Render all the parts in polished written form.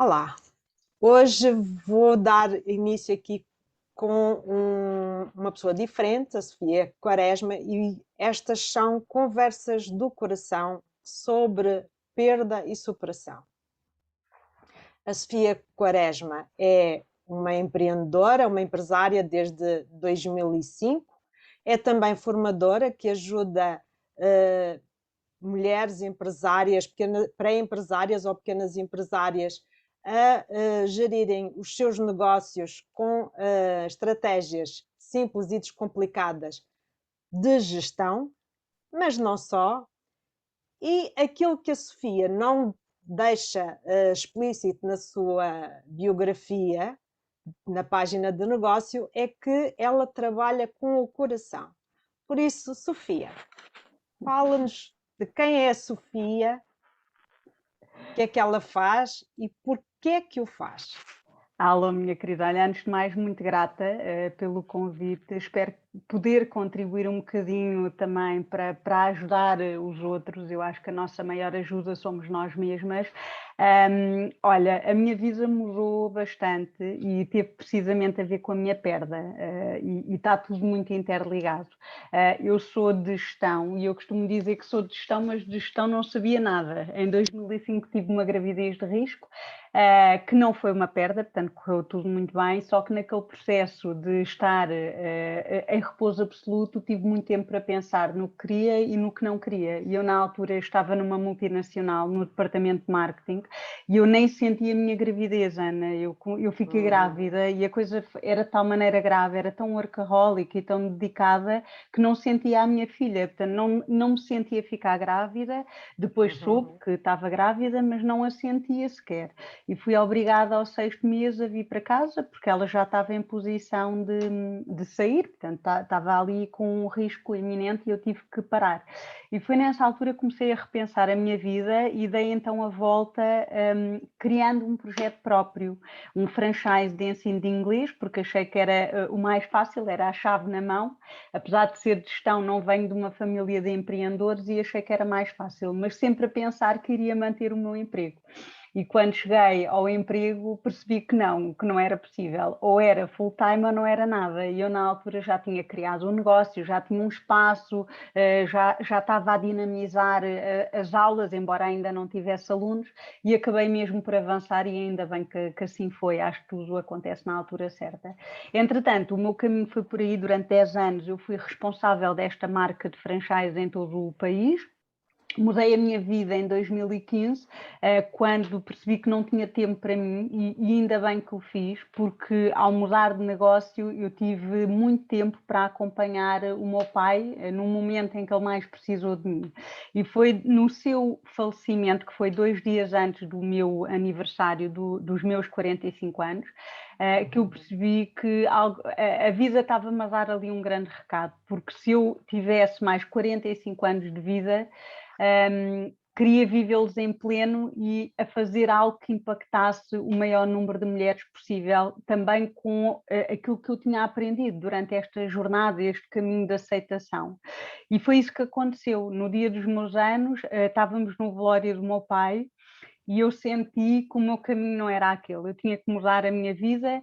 Olá, hoje vou dar início aqui com uma pessoa diferente, a Sofia Quaresma, e estas são conversas do coração sobre perda e superação. A Sofia Quaresma é uma empreendedora, uma empresária desde 2005, é também formadora que ajuda mulheres empresárias, pré-empresárias ou pequenas empresárias a gerirem os seus negócios com estratégias simples e descomplicadas de gestão, mas não só. E aquilo que a Sofia não deixa explícito na sua biografia, na página de negócio, é que ela trabalha com o coração. Por isso, Sofia, fala-nos de quem é a Sofia, o que é que ela faz e porquê é que o faz. Alô, minha querida. Olha, antes de mais, muito grata pelo convite. Espero poder contribuir um bocadinho também para ajudar os outros. Eu acho que a nossa maior ajuda somos nós mesmas. Olha, a minha vida mudou bastante e teve precisamente a ver com a minha perda e está tudo muito interligado. Eu sou de gestão e eu costumo dizer que sou de gestão, mas de gestão não sabia nada. Em 2005 tive uma gravidez de risco, que não foi uma perda, portanto correu tudo muito bem, só que naquele processo de estar em repouso absoluto tive muito tempo para pensar no que queria e no que não queria. E eu na altura estava numa multinacional, no departamento de marketing, e eu nem senti a minha gravidez, Ana. Eu fiquei grávida e a coisa era de tal maneira grave, era tão workaholic e tão dedicada que não sentia a minha filha, portanto não me sentia ficar grávida. Depois soube que estava grávida, mas não a sentia sequer. E fui obrigada ao 6º mês a vir para casa, porque ela já estava em posição de sair, portanto estava ali com um risco iminente e eu tive que parar. E foi nessa altura que comecei a repensar a minha vida e dei então a volta criando um projeto próprio, um franchise de ensino de inglês, porque achei que era o mais fácil, era a chave na mão. Apesar de ser de gestão, não venho de uma família de empreendedores e achei que era mais fácil, mas sempre a pensar que iria manter o meu emprego. E quando cheguei ao emprego percebi que não era possível. Ou era full-time ou não era nada. E eu na altura já tinha criado um negócio, já tinha um espaço, já estava a dinamizar as aulas, embora ainda não tivesse alunos, e acabei mesmo por avançar e ainda bem que assim foi. Acho que tudo acontece na altura certa. Entretanto, o meu caminho foi por aí. Durante 10 anos eu fui responsável desta marca de franchise em todo o país. Mudei a minha vida em 2015, quando percebi que não tinha tempo para mim e ainda bem que o fiz, porque ao mudar de negócio eu tive muito tempo para acompanhar o meu pai no momento em que ele mais precisou de mim. E foi no seu falecimento, que foi 2 dias antes do meu aniversário dos meus 45 anos, que eu percebi que a vida estava-me a dar ali um grande recado, porque se eu tivesse mais 45 anos de vida, queria vivê-los em pleno e a fazer algo que impactasse o maior número de mulheres possível, também com aquilo que eu tinha aprendido durante esta jornada, este caminho de aceitação. E foi isso que aconteceu. No dia dos meus anos, estávamos no velório do meu pai e eu senti que o meu caminho não era aquele. Eu tinha que mudar a minha vida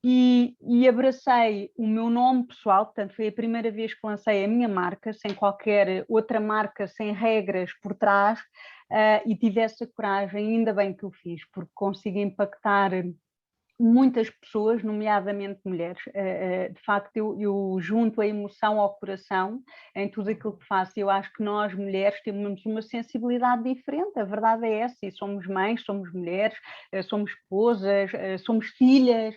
e abracei o meu nome pessoal, portanto foi a primeira vez que lancei a minha marca, sem qualquer outra marca, sem regras por trás, e tive essa coragem, ainda bem que o fiz, porque consigo impactar muitas pessoas, nomeadamente mulheres. De facto, eu junto a emoção ao coração em tudo aquilo que faço. Eu acho que nós, mulheres, temos uma sensibilidade diferente, a verdade é essa, e somos mães, somos mulheres, somos esposas, somos filhas,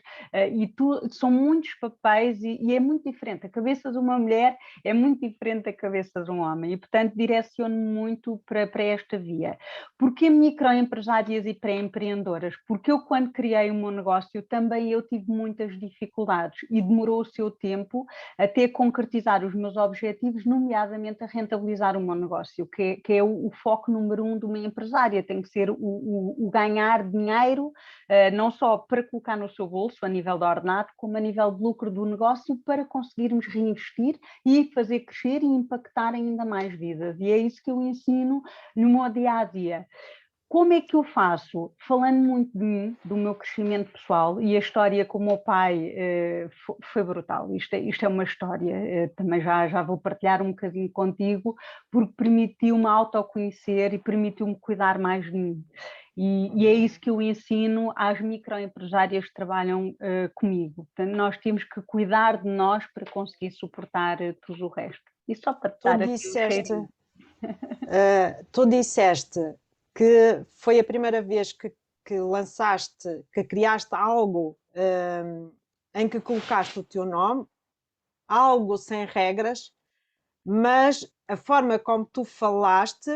são muitos papéis e é muito diferente. A cabeça de uma mulher é muito diferente da cabeça de um homem e, portanto, direciono-me muito para esta via. Porquê microempresárias e pré-empreendedoras? Porque eu, quando criei o meu negócio, também eu tive muitas dificuldades e demorou o seu tempo até concretizar os meus objetivos, nomeadamente a rentabilizar o meu negócio, que é o foco número 1 de uma empresária, tem que ser o ganhar dinheiro, não só para colocar no seu bolso a nível de ordenado, como a nível de lucro do negócio, para conseguirmos reinvestir e fazer crescer e impactar ainda mais vidas. E é isso que eu ensino no meu dia-a-dia. Como é que eu faço? Falando muito de mim, do meu crescimento pessoal, e a história com o meu pai foi brutal. Isto é uma história, também já vou partilhar um bocadinho contigo, porque permitiu-me autoconhecer e permitiu-me cuidar mais de mim. E é isso que eu ensino às microempresárias que trabalham comigo. Portanto, nós temos que cuidar de nós para conseguir suportar tudo o resto. E só para te Tu dar aqui um disseste, cheirinho. tu disseste que foi a primeira vez que lançaste, que criaste algo em que colocaste o teu nome, algo sem regras, mas a forma como tu falaste,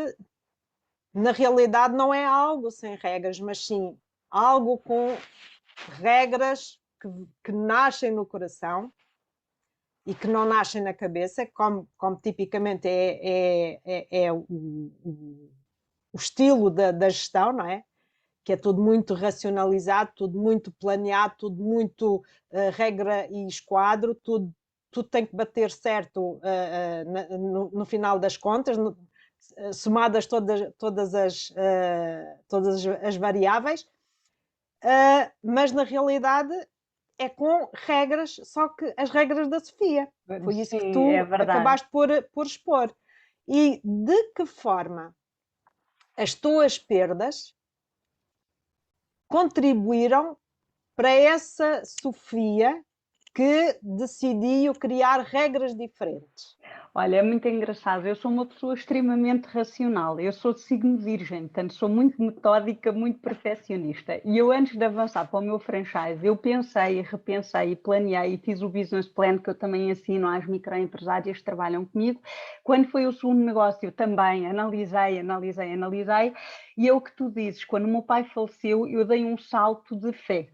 na realidade, não é algo sem regras, mas sim algo com regras que nascem no coração e que não nascem na cabeça, como tipicamente é o estilo da gestão, não é? Que é tudo muito racionalizado, tudo muito planeado, tudo muito regra e esquadro, tudo tem que bater certo no final das contas, somadas todas as variáveis, mas na realidade é com regras, só que as regras da Sofia. Foi isso que Sim, é tu verdade. acabaste por expor. E de que forma as tuas perdas contribuíram para essa Sofia que decidiu criar regras diferentes? Olha, é muito engraçado. Eu sou uma pessoa extremamente racional. Eu sou de signo virgem, portanto, sou muito metódica, muito perfeccionista. E eu, antes de avançar para o meu franchise, eu pensei, repensei, planeei e fiz o business plan que eu também ensino às microempresárias que trabalham comigo. Quando foi o segundo negócio, também analisei. E é o que tu dizes, quando o meu pai faleceu, eu dei um salto de fé.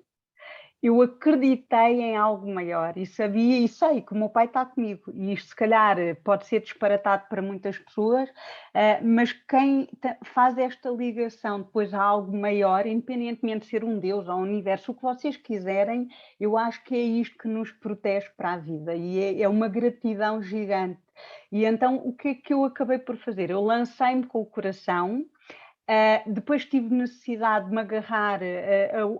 Eu acreditei em algo maior e sabia e sei que o meu pai está comigo. E isto, se calhar, pode ser disparatado para muitas pessoas, mas quem faz esta ligação depois a algo maior, independentemente de ser um Deus ou um universo, o que vocês quiserem, eu acho que é isto que nos protege para a vida e é uma gratidão gigante. E então, o que é que eu acabei por fazer? Eu lancei-me com o coração. Depois tive necessidade de me agarrar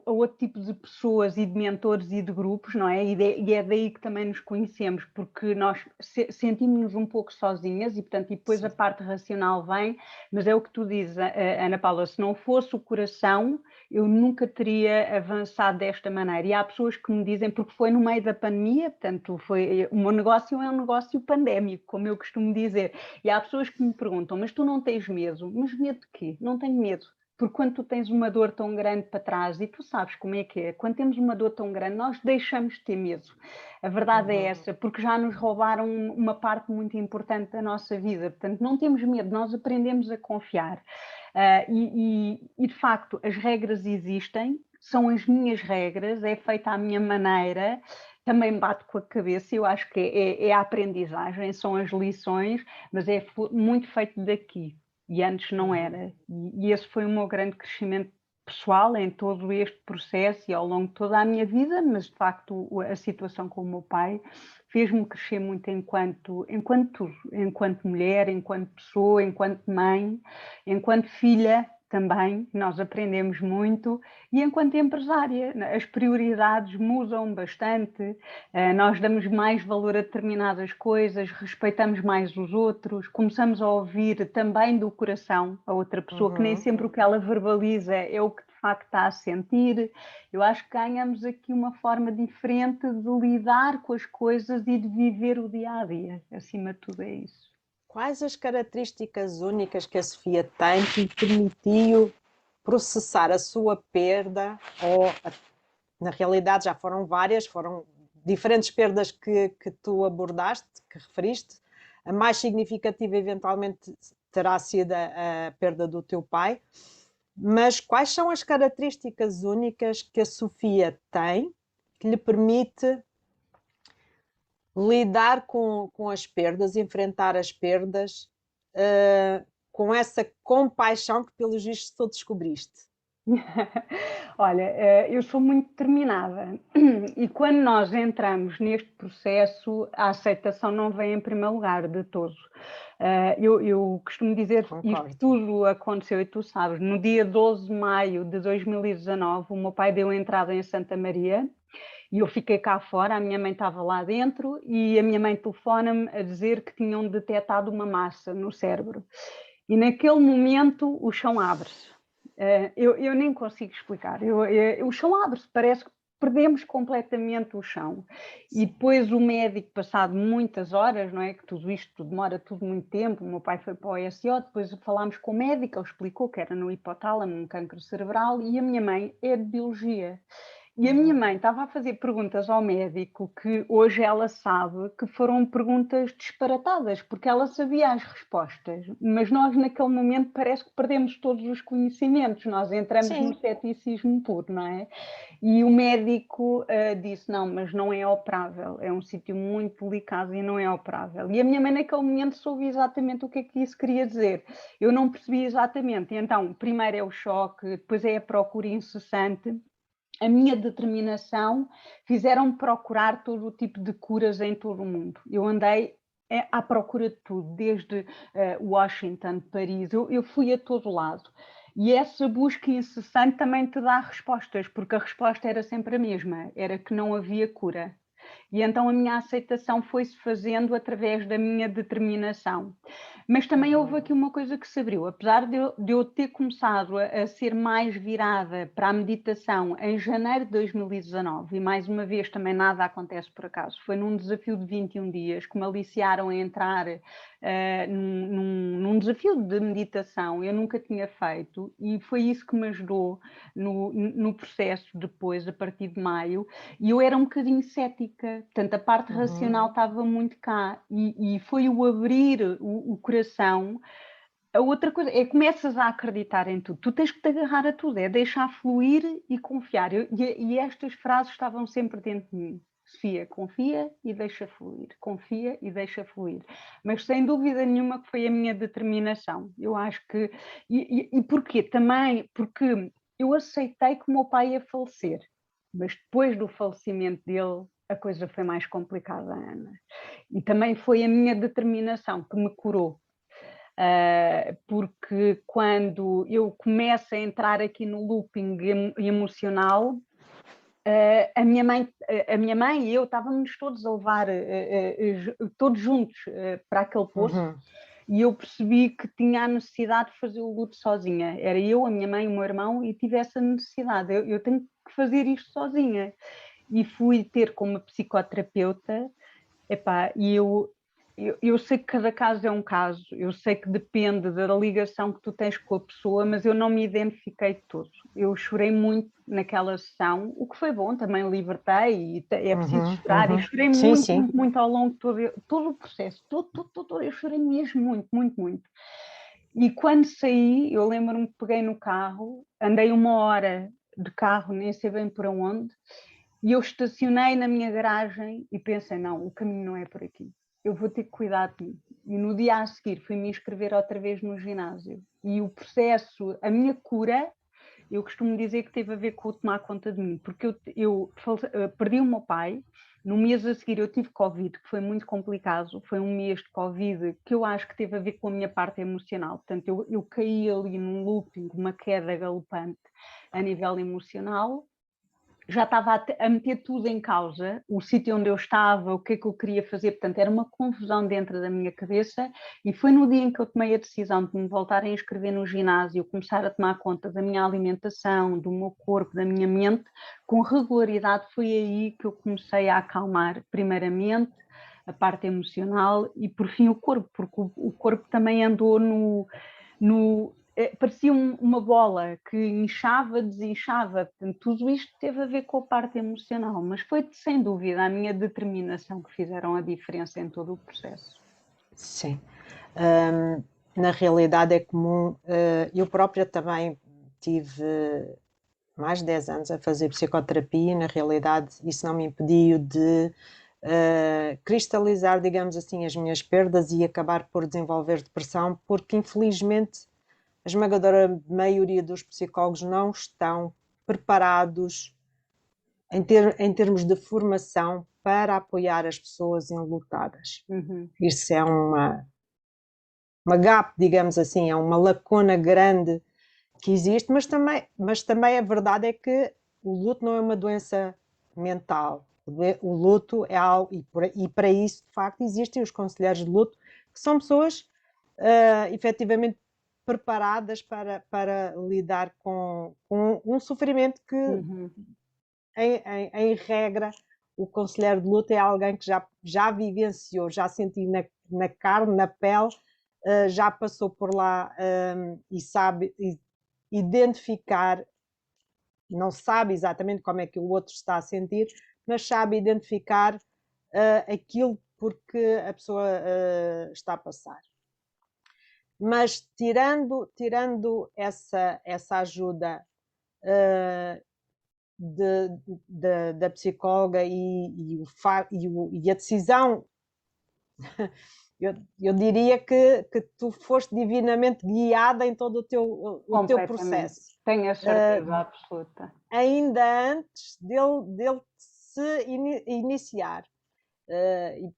a outro tipo de pessoas e de mentores e de grupos, não é? E é daí que também nos conhecemos, porque nós sentimos-nos um pouco sozinhas e, portanto, e depois a Sim. parte racional vem, mas é o que tu dizes, Ana Paula, se não fosse o coração, eu nunca teria avançado desta maneira. E há pessoas que me dizem, porque foi no meio da pandemia, portanto, o meu negócio é um negócio pandémico, como eu costumo dizer. E há pessoas que me perguntam, mas tu não tens medo? Mas medo de quê? Não tenho medo. Porque quando tu tens uma dor tão grande para trás, e tu sabes como é que é, quando temos uma dor tão grande, nós deixamos de ter medo. A verdade é Uhum. essa, porque já nos roubaram uma parte muito importante da nossa vida. Portanto, não temos medo, nós aprendemos a confiar. E de facto, as regras existem, são as minhas regras, é feita à minha maneira, também bato com a cabeça, eu acho que é a aprendizagem, são as lições, mas é muito feito daqui, e antes não Uhum. era. E esse foi o meu grande crescimento pessoal em todo este processo e ao longo de toda a minha vida, mas de facto a situação com o meu pai fez-me crescer muito enquanto tudo, enquanto mulher, enquanto pessoa, enquanto mãe, enquanto filha também, nós aprendemos muito, e enquanto empresária, as prioridades mudam bastante, nós damos mais valor a determinadas coisas, respeitamos mais os outros, começamos a ouvir também do coração a outra pessoa, que nem Uhum. sempre o que ela verbaliza é o que de facto está a sentir. Eu acho que ganhamos aqui uma forma diferente de lidar com as coisas e de viver o dia a dia, acima de tudo é isso. Quais as características únicas que a Sofia tem que lhe permitiu processar a sua perda, ou na realidade já foram várias, foram diferentes perdas que tu abordaste, que referiste. A mais significativa, eventualmente, terá sido a perda do teu pai. Mas quais são as características únicas que a Sofia tem que lhe permite lidar com as perdas, enfrentar as perdas, com essa compaixão que, pelos vistos, tu descobriste? Olha, eu sou muito determinada e quando nós entramos neste processo, a aceitação não vem em primeiro lugar de todo. Eu costumo dizer isto Concordo. tudo aconteceu, e tu sabes, no dia 12 de maio de 2019, o meu pai deu entrada em Santa Maria e eu fiquei cá fora, a minha mãe estava lá dentro e a minha mãe telefona-me a dizer que tinham detectado uma massa no cérebro. E naquele momento o chão abre-se. Eu nem consigo explicar. O chão abre-se, parece que perdemos completamente o chão. E depois o médico, passado muitas horas, não é? Que tudo isto demora tudo muito tempo, o meu pai foi para o ESO, depois falámos com o médico, ele explicou que era no hipotálamo, um cancro cerebral, e a minha mãe é de biologia. E a minha mãe estava a fazer perguntas ao médico que hoje ela sabe que foram perguntas disparatadas, porque ela sabia as respostas, mas nós naquele momento parece que perdemos todos os conhecimentos, nós entramos no Sim. ceticismo puro, não é? E o médico disse, não, mas não é operável, é um sítio muito delicado e não é operável. E a minha mãe naquele momento soube exatamente o que é que isso queria dizer. Eu não percebi exatamente, e então primeiro é o choque, depois é a procura incessante, a minha determinação fizeram-me procurar todo o tipo de curas em todo o mundo. Eu andei à procura de tudo, desde Washington, Paris, eu fui a todo lado. E essa busca incessante também te dá respostas, porque a resposta era sempre a mesma, era que não havia cura. E então a minha aceitação foi-se fazendo através da minha determinação. Mas também houve aqui uma coisa que se abriu, apesar de eu ter começado a ser mais virada para a meditação em janeiro de 2019, e mais uma vez também nada acontece por acaso, foi num desafio de 21 dias que me aliciaram a entrar num desafio de meditação, eu nunca tinha feito, e foi isso que me ajudou no processo depois, a partir de maio, e eu era um bocadinho cética, portanto a parte racional estava muito cá, e foi o abrir o coração. A outra coisa é começas a acreditar em tudo, tu tens que te agarrar a tudo, é deixar fluir e confiar, e estas frases estavam sempre dentro de mim. Sofia, confia e deixa fluir, confia e deixa fluir. Mas sem dúvida nenhuma que foi a minha determinação. Eu acho que. E porquê? Também porque eu aceitei que o meu pai ia falecer, mas depois do falecimento dele, a coisa foi mais complicada, Ana. E também foi a minha determinação que me curou. Porque quando eu começo a entrar aqui no looping emocional, a minha mãe e eu estávamos todos a levar, todos juntos para aquele poço, e eu percebi que tinha a necessidade de fazer o luto sozinha. Era eu, a minha mãe, o meu irmão, e tive essa necessidade. Eu tenho que fazer isto sozinha. E fui ter com uma psicoterapeuta. Epá, e eu sei que cada caso é um caso, eu sei que depende da ligação que tu tens com a pessoa, mas eu não me identifiquei de todo. Eu chorei muito naquela sessão, o que foi bom, também libertei, e é preciso chorar, e chorei Sim, muito, sim. muito, muito ao longo de todo o processo, eu chorei mesmo muito, muito, muito. E quando saí, eu lembro-me que peguei no carro, andei 1 hora de carro, nem sei bem por onde, e eu estacionei na minha garagem e pensei, não, o caminho não é por aqui. Eu vou ter que cuidar de mim. E no dia a seguir fui me inscrever outra vez no ginásio. E o processo, a minha cura, eu costumo dizer que teve a ver com o tomar conta de mim, porque eu perdi o meu pai, no mês a seguir eu tive Covid, que foi muito complicado, foi um mês de Covid que eu acho que teve a ver com a minha parte emocional, portanto eu caí ali num looping, uma queda galopante a nível emocional, já estava a meter tudo em causa, o sítio onde eu estava, o que é que eu queria fazer, portanto era uma confusão dentro da minha cabeça, e foi no dia em que eu tomei a decisão de me voltar a inscrever no ginásio, começar a tomar conta da minha alimentação, do meu corpo, da minha mente, com regularidade, foi aí que eu comecei a acalmar primeiramente a parte emocional e por fim o corpo, porque o corpo também andou parecia uma bola que inchava, desinchava, portanto, tudo isto teve a ver com a parte emocional, mas foi sem dúvida a minha determinação que fizeram a diferença em todo o processo. Sim. Na realidade é comum, eu própria também tive mais de 10 anos a fazer psicoterapia e na realidade isso não me impediu de cristalizar, digamos assim, as minhas perdas e acabar por desenvolver depressão, porque infelizmente a esmagadora maioria dos psicólogos não estão preparados em termos de formação para apoiar as pessoas enlutadas. Isso é uma gap, digamos assim, é uma lacuna grande que existe, mas também a verdade é que o luto não é uma doença mental. O luto é algo, e para isso, de facto, existem os conselheiros de luto, que são pessoas efetivamente preparadas para lidar com um sofrimento que, em regra, o conselheiro de luto é alguém que já vivenciou, já sentiu na carne, na pele, já passou por lá e sabe identificar, não sabe exatamente como é que o outro está a sentir, mas sabe identificar aquilo porque a pessoa está a passar. Mas tirando essa ajuda da psicóloga e a decisão, eu diria que tu foste divinamente guiada em todo o teu processo. Tenho a certeza absoluta. Ainda antes dele se iniciar. E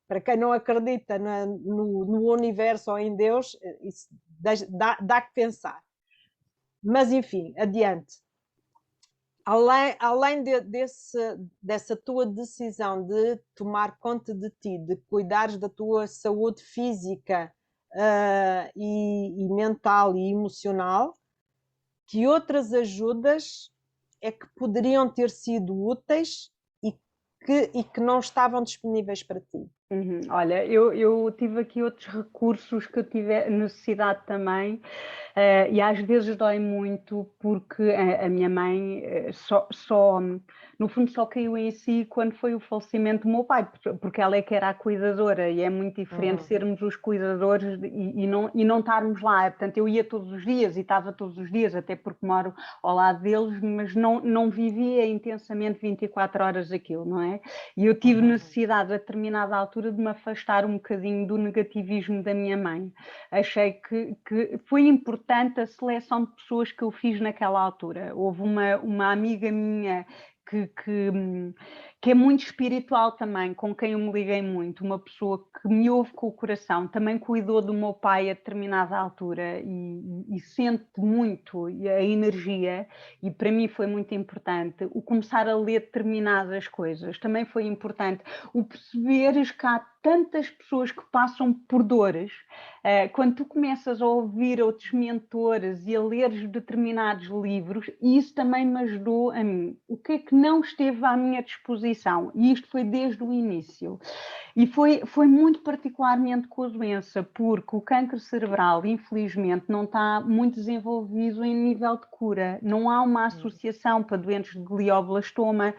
para quem não acredita no universo ou em Deus, isso dá que pensar. Mas, enfim, adiante. Além dessa tua decisão de tomar conta de ti, de cuidares da tua saúde física e mental e emocional, que outras ajudas é que poderiam ter sido úteis e que não estavam disponíveis para ti? Olha, eu tive aqui outros recursos que eu tive necessidade também, e às vezes dói muito porque a minha mãe no fundo só caiu em si quando foi o falecimento do meu pai, porque ela é que era a cuidadora e é muito diferente sermos os cuidadores e não estarmos lá. Portanto, eu ia todos os dias e estava todos os dias, até porque moro ao lado deles, mas não vivia intensamente 24 horas aquilo, não é? E eu tive necessidade a determinada altura de me afastar um bocadinho do negativismo da minha mãe. Achei que foi importante a seleção de pessoas que eu fiz naquela altura. Houve uma amiga minha que é muito espiritual também, com quem eu me liguei muito, uma pessoa que me ouve com o coração, também cuidou do meu pai a determinada altura e sente muito a energia, e para mim foi muito importante o começar a ler determinadas coisas, também foi importante o perceberes que há tantas pessoas que passam por dores. Quando tu começas a ouvir outros mentores e a ler determinados livros, isso também me ajudou a mim. O que é que não esteve à minha disposição? E isto foi desde o início. E foi muito particularmente com a doença, porque o cancro cerebral, infelizmente, não está muito desenvolvido em nível de cura. Não há uma associação para doentes de glioblastoma.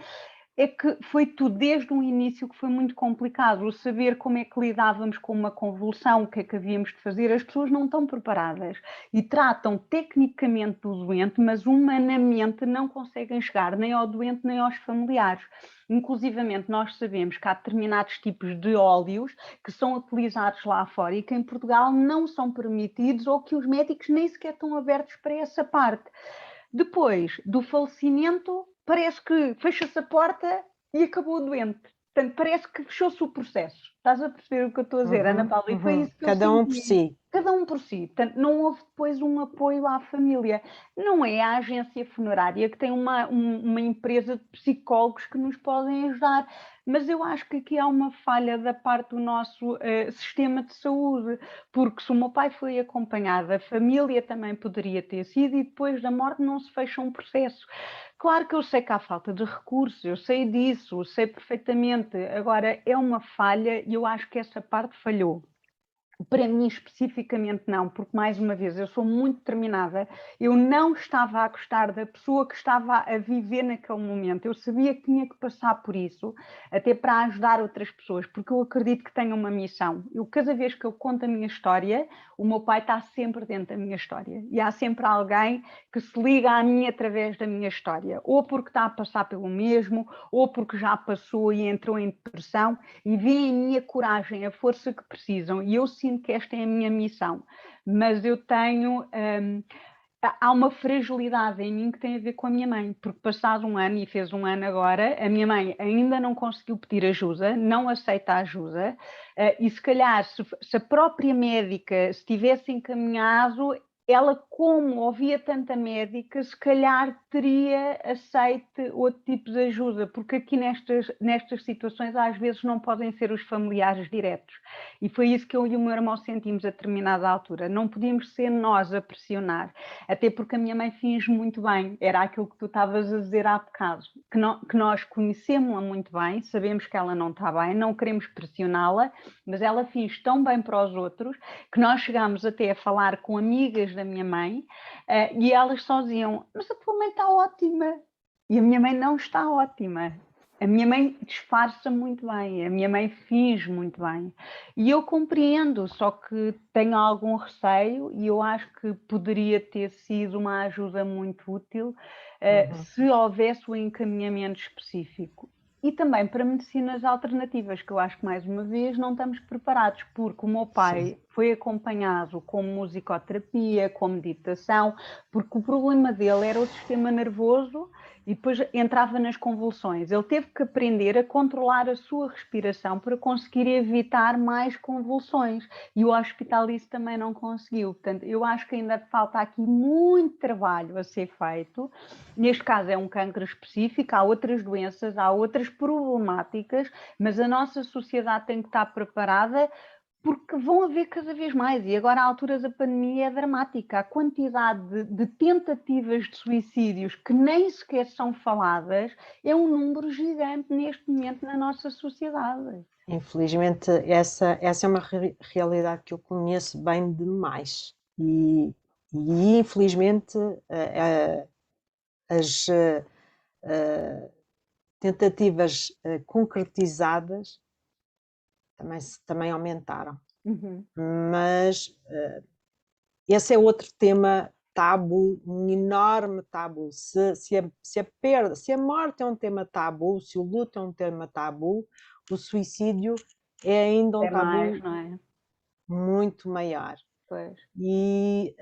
É que foi tudo desde o início que foi muito complicado, o saber como é que lidávamos com uma convulsão, o que é que havíamos de fazer. As pessoas não estão preparadas e tratam tecnicamente do doente, mas humanamente não conseguem chegar nem ao doente nem aos familiares. Inclusivamente nós sabemos que há determinados tipos de óleos que são utilizados lá fora e que em Portugal não são permitidos ou que os médicos nem sequer estão abertos para essa parte. Depois do falecimento, parece que fecha-se a porta e acabou o doente. Portanto, parece que fechou-se o processo. Estás a perceber o que eu estou a dizer, Ana Paula? E foi isso que Cada um por si. Cada um por si. Portanto, não houve depois um apoio à família. Não é a agência funerária que tem uma empresa de psicólogos que nos podem ajudar. Mas eu acho que aqui há uma falha da parte do nosso sistema de saúde, porque se o meu pai foi acompanhado, a família também poderia ter sido, e depois da morte não se fecha um processo. Claro que eu sei que há falta de recursos, eu sei disso, eu sei perfeitamente. Agora, é uma falha e eu acho que essa parte falhou. Para mim, especificamente, não, porque, mais uma vez, eu sou muito determinada. Eu não estava a gostar da pessoa que estava a viver naquele momento. Eu sabia que tinha que passar por isso, até para ajudar outras pessoas, porque eu acredito que tenho uma missão. Cada vez que eu conto a minha história, o meu pai está sempre dentro da minha história. E há sempre alguém que se liga a mim através da minha história, ou porque está a passar pelo mesmo, ou porque já passou e entrou em depressão, e vê em mim a coragem, a força que precisam. E eu sinto sinto que esta é a minha missão, mas eu tenho... há uma fragilidade em mim que tem a ver com a minha mãe, porque passado um ano, e fez um ano agora, a minha mãe ainda não conseguiu pedir ajuda, não aceita ajuda, e se calhar, se a própria médica se tivesse encaminhado, ela, como ouvia tanta médica, se calhar teria aceito outro tipo de ajuda, porque aqui nestas situações às vezes não podem ser os familiares diretos. E foi isso que eu e o meu irmão sentimos a determinada altura. Não podíamos ser nós a pressionar, até porque a minha mãe finge muito bem. Era aquilo que tu estavas a dizer há bocado, que nós conhecemos-la muito bem, sabemos que ela não está bem, não queremos pressioná-la, mas ela finge tão bem para os outros que nós chegámos até a falar com amigas da minha mãe e elas só diziam, mas a tua mãe está ótima. E a minha mãe não está ótima. A minha mãe disfarça muito bem, a minha mãe finge muito bem. E eu compreendo, só que tenho algum receio e eu acho que poderia ter sido uma ajuda muito útil se houvesse o encaminhamento específico. E também para medicinas alternativas, que eu acho que, mais uma vez, não estamos preparados, porque o meu pai foi acompanhado com musicoterapia, com meditação, porque o problema dele era o sistema nervoso e depois entrava nas convulsões. Ele teve que aprender a controlar a sua respiração para conseguir evitar mais convulsões. E o hospital isso também não conseguiu. Portanto, eu acho que ainda falta aqui muito trabalho a ser feito. Neste caso é um cancro específico, há outras doenças, há outras problemáticas, mas a nossa sociedade tem que estar preparada porque vão haver cada vez mais, e agora a altura da pandemia é dramática. A quantidade de tentativas de suicídios que nem sequer são faladas é um número gigante neste momento na nossa sociedade. Infelizmente, essa é uma realidade que eu conheço bem demais. E infelizmente, as tentativas concretizadas também aumentaram. Mas esse é outro tema tabu, um enorme tabu. Se a morte é um tema tabu, se o luto é um tema tabu, o suicídio é ainda um tabu mais, não é? muito maior. Pois. E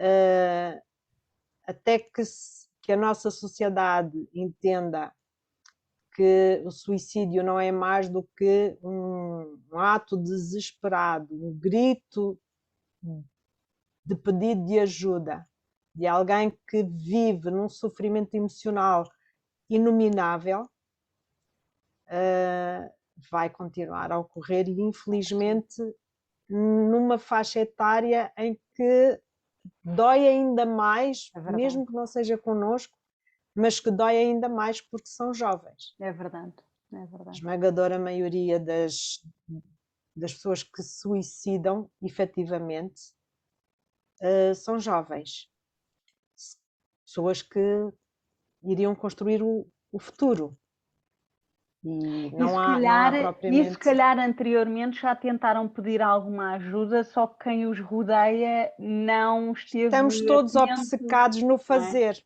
até que a nossa sociedade entenda que o suicídio não é mais do que um ato desesperado, um grito de pedido de ajuda, de alguém que vive num sofrimento emocional inominável, vai continuar a ocorrer e, infelizmente, numa faixa etária em que dói ainda mais, mesmo que não seja connosco, mas que dói ainda mais porque são jovens. É verdade, é verdade. A esmagadora maioria das pessoas que se suicidam, efetivamente, são jovens. Pessoas que iriam construir o futuro. E não há propriamente... E se calhar anteriormente já tentaram pedir alguma ajuda, só que quem os rodeia não esteve... Estamos todos obcecados no fazer.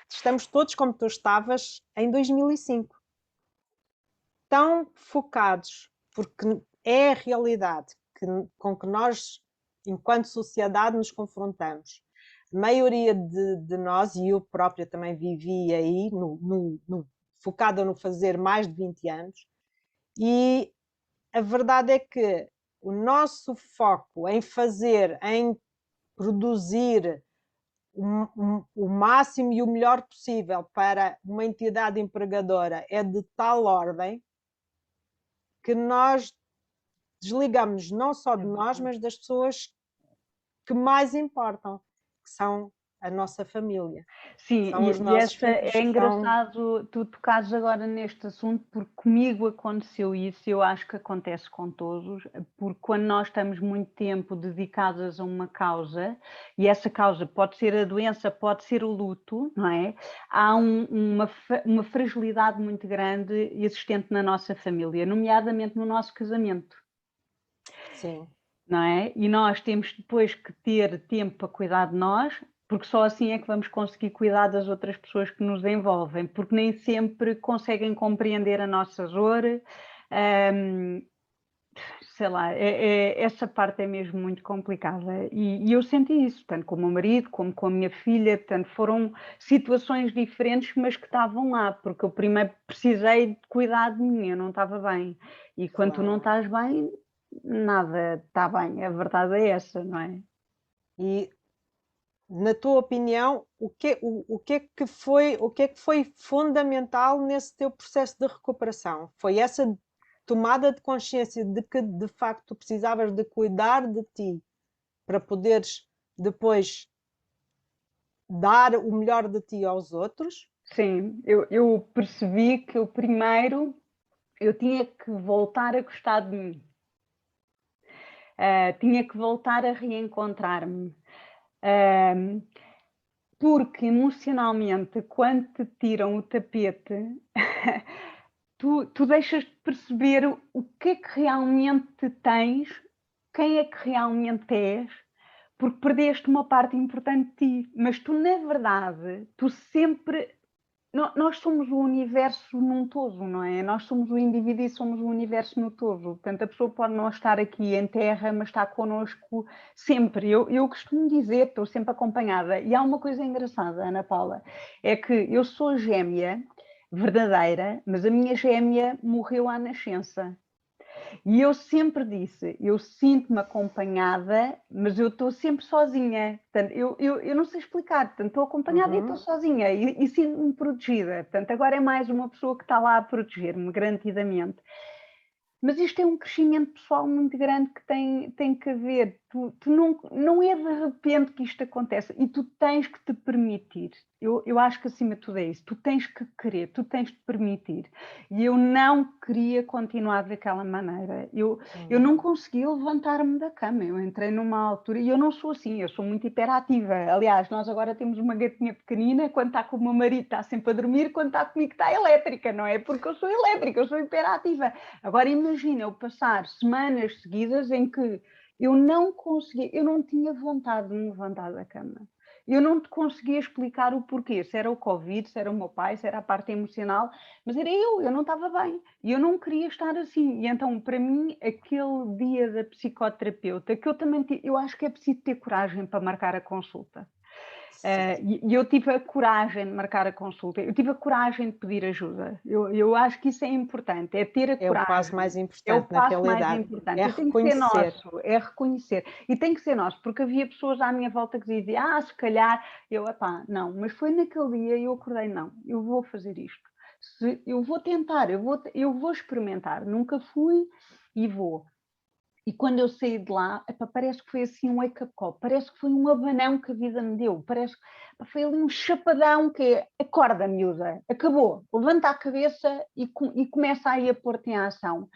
Estamos todos como tu estavas em 2005. Tão focados, porque é a realidade com que nós, enquanto sociedade, nos confrontamos. A maioria de nós, e eu própria também vivi aí, focada no fazer mais de 20 anos, e a verdade é que o nosso foco em fazer, em produzir o máximo e o melhor possível para uma entidade empregadora é de tal ordem que nós desligamos não só de nós, mas das pessoas que mais importam, que são a nossa família. Sim, e é engraçado tu tocares agora neste assunto, porque comigo aconteceu isso, eu acho que acontece com todos, porque quando nós estamos muito tempo dedicadas a uma causa, e essa causa pode ser a doença, pode ser o luto, não é? Há uma fragilidade muito grande existente na nossa família, nomeadamente no nosso casamento. Sim. Não é? E nós temos depois que ter tempo para cuidar de nós, porque só assim é que vamos conseguir cuidar das outras pessoas que nos envolvem, porque nem sempre conseguem compreender a nossa dor. sei lá, essa parte é mesmo muito complicada e eu senti isso, tanto com o meu marido como com a minha filha, portanto foram situações diferentes, mas que estavam lá, porque eu primeiro precisei de cuidar de mim, eu não estava bem, e quando tu não Claro. estás bem, nada está bem, a verdade é essa, não é? E, na tua opinião, o que é que foi fundamental nesse teu processo de recuperação? Foi essa tomada de consciência de que, de facto, tu precisavas de cuidar de ti para poderes depois dar o melhor de ti aos outros? Sim, eu percebi que o primeiro eu tinha que voltar a gostar de mim. Tinha que voltar a reencontrar-me. Uh, porque emocionalmente, quando te tiram o tapete, tu deixas de perceber o que é que realmente tens, quem é que realmente és, porque perdeste uma parte importante de ti. Mas tu, na verdade, tu sempre nós somos o universo num todo, não é? Nós somos o indivíduo e somos o universo no todo. Portanto, a pessoa pode não estar aqui em terra, mas está connosco sempre. Eu costumo dizer, estou sempre acompanhada. E há uma coisa engraçada, Ana Paula, é que eu sou gêmea verdadeira, mas a minha gêmea morreu à nascença. E eu sempre disse, eu sinto-me acompanhada, mas eu estou sempre sozinha. Portanto, eu não sei explicar, portanto, estou acompanhada e estou Uhum. sozinha e sinto-me protegida. Portanto, agora é mais uma pessoa que está lá a proteger-me, garantidamente. Mas isto é um crescimento pessoal muito grande que tem que haver. Tu não é de repente que isto acontece e tu tens que te permitir. Eu acho que acima de tudo é isso. Tu tens que querer, tu tens de permitir. E eu não queria continuar daquela maneira. Eu não conseguia levantar-me da cama. Eu entrei numa altura e eu não sou assim, eu sou muito hiperativa. Aliás, nós agora temos uma gatinha pequenina, quando está com o meu marido está sempre a dormir, quando está comigo está elétrica, não é? Porque eu sou elétrica, eu sou hiperativa. Agora imagina eu passar semanas seguidas em que eu não conseguia, eu não tinha vontade de me levantar da cama. Eu não te conseguia explicar o porquê, se era o Covid, se era o meu pai, se era a parte emocional, mas era eu não estava bem e eu não queria estar assim. E então, para mim, aquele dia da psicoterapeuta, que eu também, eu acho que é preciso ter coragem para marcar a consulta. Sim. E eu tive a coragem de marcar a consulta, eu tive a coragem de pedir ajuda. Eu acho que isso é importante, é ter a É o passo coragem. mais É o importante, na passo mais realidade. É importante e tem que ser reconhecer. nosso, é reconhecer. E tem que ser nosso, porque havia pessoas à minha volta que diziam, se calhar, epá, não, mas foi naquele dia e eu acordei, não, eu vou fazer isto. Eu vou tentar, eu vou experimentar. Nunca fui e vou. E quando eu saí de lá, epá, parece que foi assim um wake-up call, parece que foi um abanão que a vida me deu, parece que foi ali um chapadão que é, acorda, miúda, acabou, levanta a cabeça e começa aí a pôr-te em ação.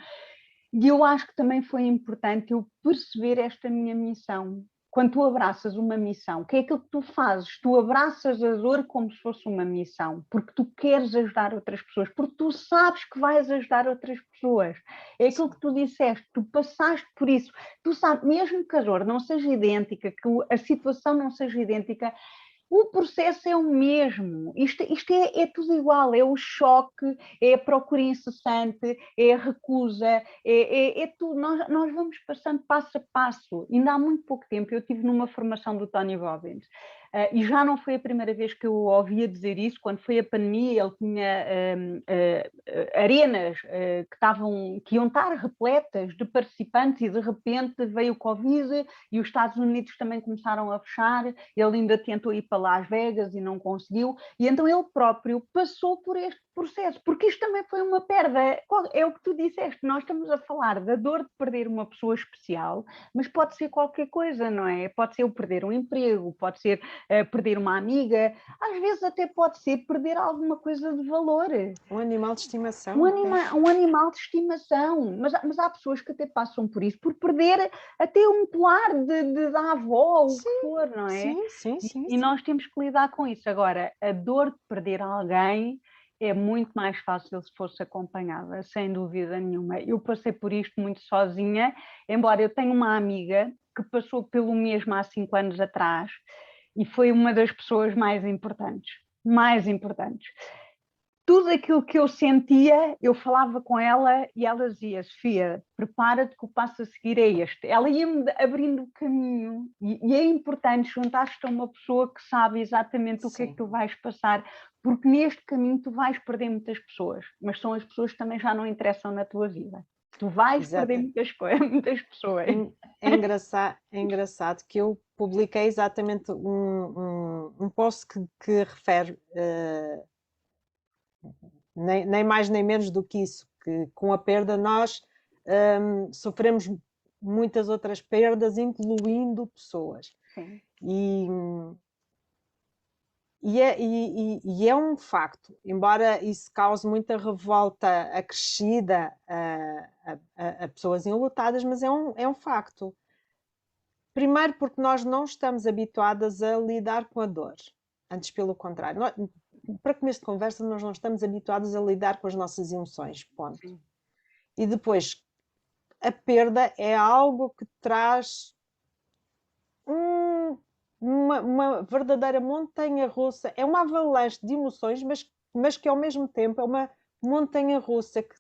E eu acho que também foi importante eu perceber esta minha missão. Quando tu abraças uma missão, o que é aquilo que tu fazes? Tu abraças a dor como se fosse uma missão, porque tu queres ajudar outras pessoas, porque tu sabes que vais ajudar outras pessoas. É aquilo que tu disseste, tu passaste por isso. Tu sabes, mesmo que a dor não seja idêntica, que a situação não seja idêntica, o processo é o mesmo, isto é tudo igual, é o choque, é a procura incessante, é a recusa, é tudo, nós vamos passando passo a passo. Ainda há muito pouco tempo eu estive numa formação do Tony Robbins, e já não foi a primeira vez que eu ouvia dizer isso, quando foi a pandemia ele tinha arenas que iam estar repletas de participantes e de repente veio o Covid e os Estados Unidos também começaram a fechar, ele ainda tentou ir para Las Vegas e não conseguiu, e então ele próprio passou por este processo, porque isto também foi uma perda, é o que tu disseste, nós estamos a falar da dor de perder uma pessoa especial, mas pode ser qualquer coisa, não é? Pode ser o perder um emprego, pode ser perder uma amiga, às vezes até pode ser perder alguma coisa de valor. Um animal de estimação. É. Um animal de estimação, mas há pessoas que até passam por isso, por perder até um colar da avó, ou o que Sim, for, não é? sim, sim, sim, E sim. nós temos que lidar com isso. Agora, a dor de perder alguém é muito mais fácil se fosse acompanhada, sem dúvida nenhuma. Eu passei por isto muito sozinha, embora eu tenha uma amiga que passou pelo mesmo há 5 anos atrás e foi uma das pessoas mais importantes. Mais importantes. tudo aquilo que eu sentia, eu falava com ela e ela dizia: Sofia, prepara-te que o passo a seguir é este. Ela ia-me abrindo o caminho e é importante juntar-te a uma pessoa que sabe exatamente o que é que Sim. tu vais passar, porque neste caminho tu vais perder muitas pessoas, mas são as pessoas que também já não interessam na tua vida. Tu vais perder Exato. muitas muitas pessoas. É engraçado que eu publiquei exatamente um post que refere nem mais nem menos do que isso, que com a perda nós sofremos muitas outras perdas, incluindo pessoas. Sim. E é um facto, embora isso cause muita revolta acrescida a pessoas enlutadas, mas é um facto. Primeiro porque nós não estamos habituadas a lidar com a dor. Antes, pelo contrário. Para começo de conversa, nós não estamos habituados a lidar com as nossas emoções, ponto. Sim. E depois, a perda é algo que traz uma verdadeira montanha-russa. É uma avalanche de emoções, mas que ao mesmo tempo é uma montanha-russa que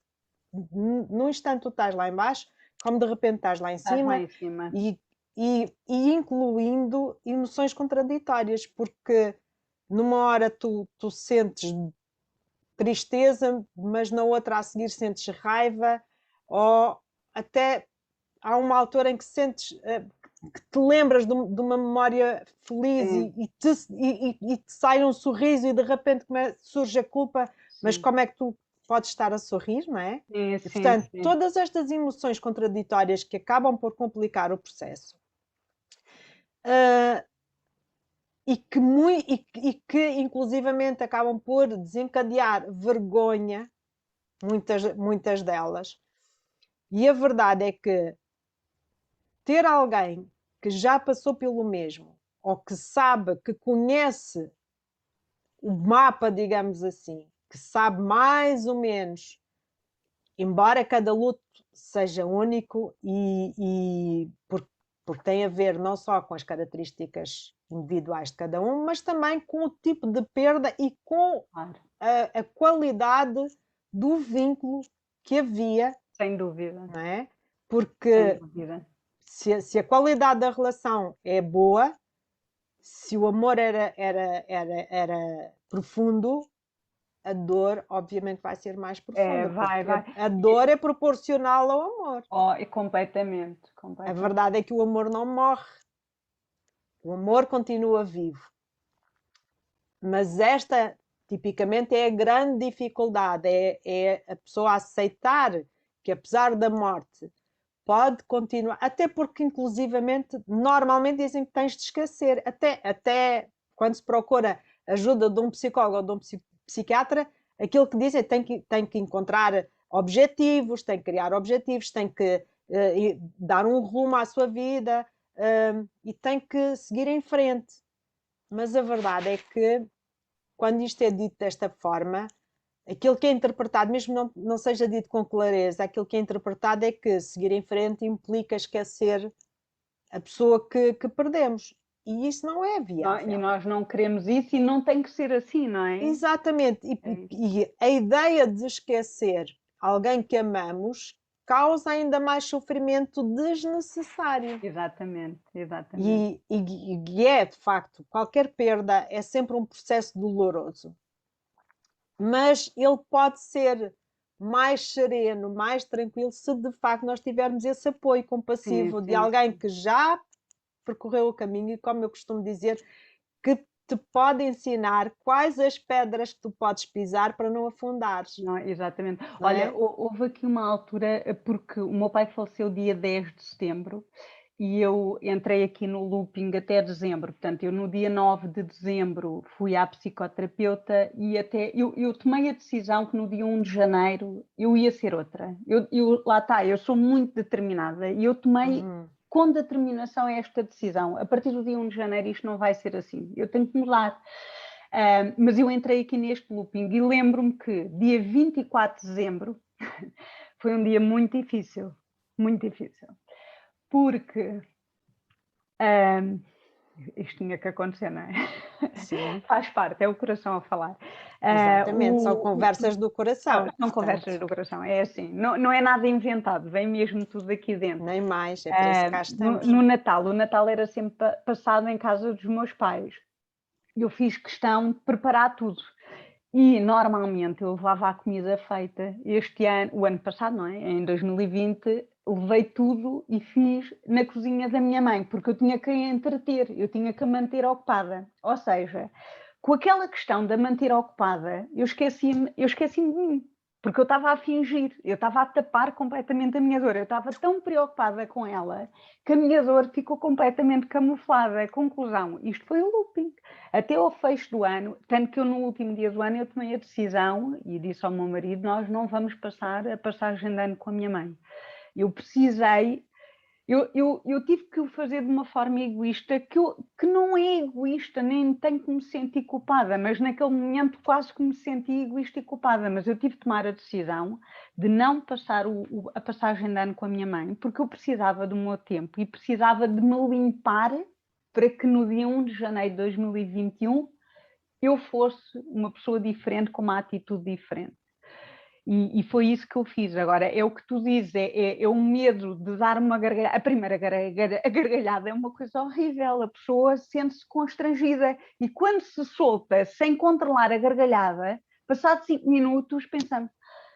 num instante tu estás lá embaixo, como de repente estás lá em Estás lá cima, em cima. e incluindo emoções contraditórias, porque numa hora tu sentes tristeza, mas na outra a seguir sentes raiva, ou até há uma altura em que sentes que te lembras de uma memória feliz e te sai um sorriso e de repente surge a culpa, mas como é que tu podes estar a sorrir, não é? Sim, E sim, portanto, sim. todas estas emoções contraditórias que acabam por complicar o processo e que inclusivamente acabam por desencadear vergonha, muitas delas. E a verdade é que ter alguém que já passou pelo mesmo, ou que sabe, que conhece o mapa, digamos assim, que sabe mais ou menos, embora cada luto seja único porque tem a ver não só com as características individuais de cada um, mas também com o tipo de perda e com a qualidade do vínculo que havia. Sem dúvida. Não é? Sem Porque dúvida. se a qualidade da relação é boa, se o amor era profundo, a dor obviamente vai ser mais profunda, Vai, porque vai. a dor é proporcional ao amor. Oh, é completamente, A completamente. verdade é que o amor não morre, o amor continua vivo. Mas esta, tipicamente, é a grande dificuldade, é a pessoa aceitar que apesar da morte pode continuar, até porque inclusivamente normalmente dizem que tens de esquecer, até quando se procura ajuda de um psicólogo ou de um psiquiatra, aquilo que dizem tem que encontrar objetivos, tem que criar objetivos, tem que dar um rumo à sua vida e tem que seguir em frente. Mas a verdade é que quando isto é dito desta forma, aquilo que é interpretado, mesmo não seja dito com clareza, aquilo que é interpretado é que seguir em frente implica esquecer a pessoa que perdemos. E isso não é E viável. nós não queremos isso e não tem que ser assim, não é? Exatamente. E a ideia de esquecer alguém que amamos causa ainda mais sofrimento desnecessário. Exatamente, exatamente. E é, de facto, qualquer perda é sempre um processo doloroso. Mas ele pode ser mais sereno, mais tranquilo, se de facto nós tivermos esse apoio compassivo de Sim. alguém que já percorreu o caminho e, como eu costumo dizer, que te pode ensinar quais as pedras que tu podes pisar para não afundares. Não, exatamente. Não Olha, é? houve aqui uma altura, porque o meu pai faleceu dia 10 de setembro e eu entrei aqui no looping até dezembro. Portanto, eu no dia 9 de dezembro fui à psicoterapeuta e até eu tomei a decisão que no dia 1 de janeiro eu ia ser outra. Lá está, eu sou muito determinada e eu tomei com determinação esta decisão. A partir do dia 1 de janeiro isto não vai ser assim. Eu tenho que mudar. Mas eu entrei aqui neste looping e lembro-me que dia 24 de dezembro foi um dia muito difícil, porque Isto tinha que acontecer, não é? Sim, Faz parte, é o coração a falar. exatamente. São conversas do coração, São portanto, conversas do coração, é assim, não é nada inventado, vem mesmo tudo aqui dentro. nem mais, é para isso que cá estamos. No Natal, o Natal era sempre passado em casa dos meus pais. Eu fiz questão de preparar tudo. E normalmente eu levava a comida feita. Este ano, o ano passado, não é? Em 2020, levei tudo e fiz na cozinha da minha mãe, porque eu tinha que a entreter, eu tinha que a manter ocupada. Ou seja, com aquela questão de a manter ocupada, eu esqueci-me de mim. Porque eu estava a fingir, eu estava a tapar completamente a minha dor. Eu estava tão preocupada com ela que a minha dor ficou completamente camuflada. Conclusão, isto foi o looping. Até ao fecho do ano, tanto que eu no último dia do ano eu tomei a decisão e disse ao meu marido, nós não vamos passar a passagem de ano com a minha mãe. Eu precisei, eu tive que o fazer de uma forma egoísta, que não é egoísta, nem tenho que me sentir culpada, mas naquele momento quase que me senti egoísta e culpada, mas eu tive que tomar a decisão de não passar a passagem de ano com a minha mãe, porque eu precisava do meu tempo e precisava de me limpar para que no dia 1 de janeiro de 2021 eu fosse uma pessoa diferente, com uma atitude diferente. E foi isso que eu fiz. Agora, é o que tu dizes, é o medo de dar uma gargalhada. A primeira gargalhada é uma coisa horrível, a pessoa sente-se constrangida e quando se solta sem controlar a gargalhada, passados 5 minutos, pensamos,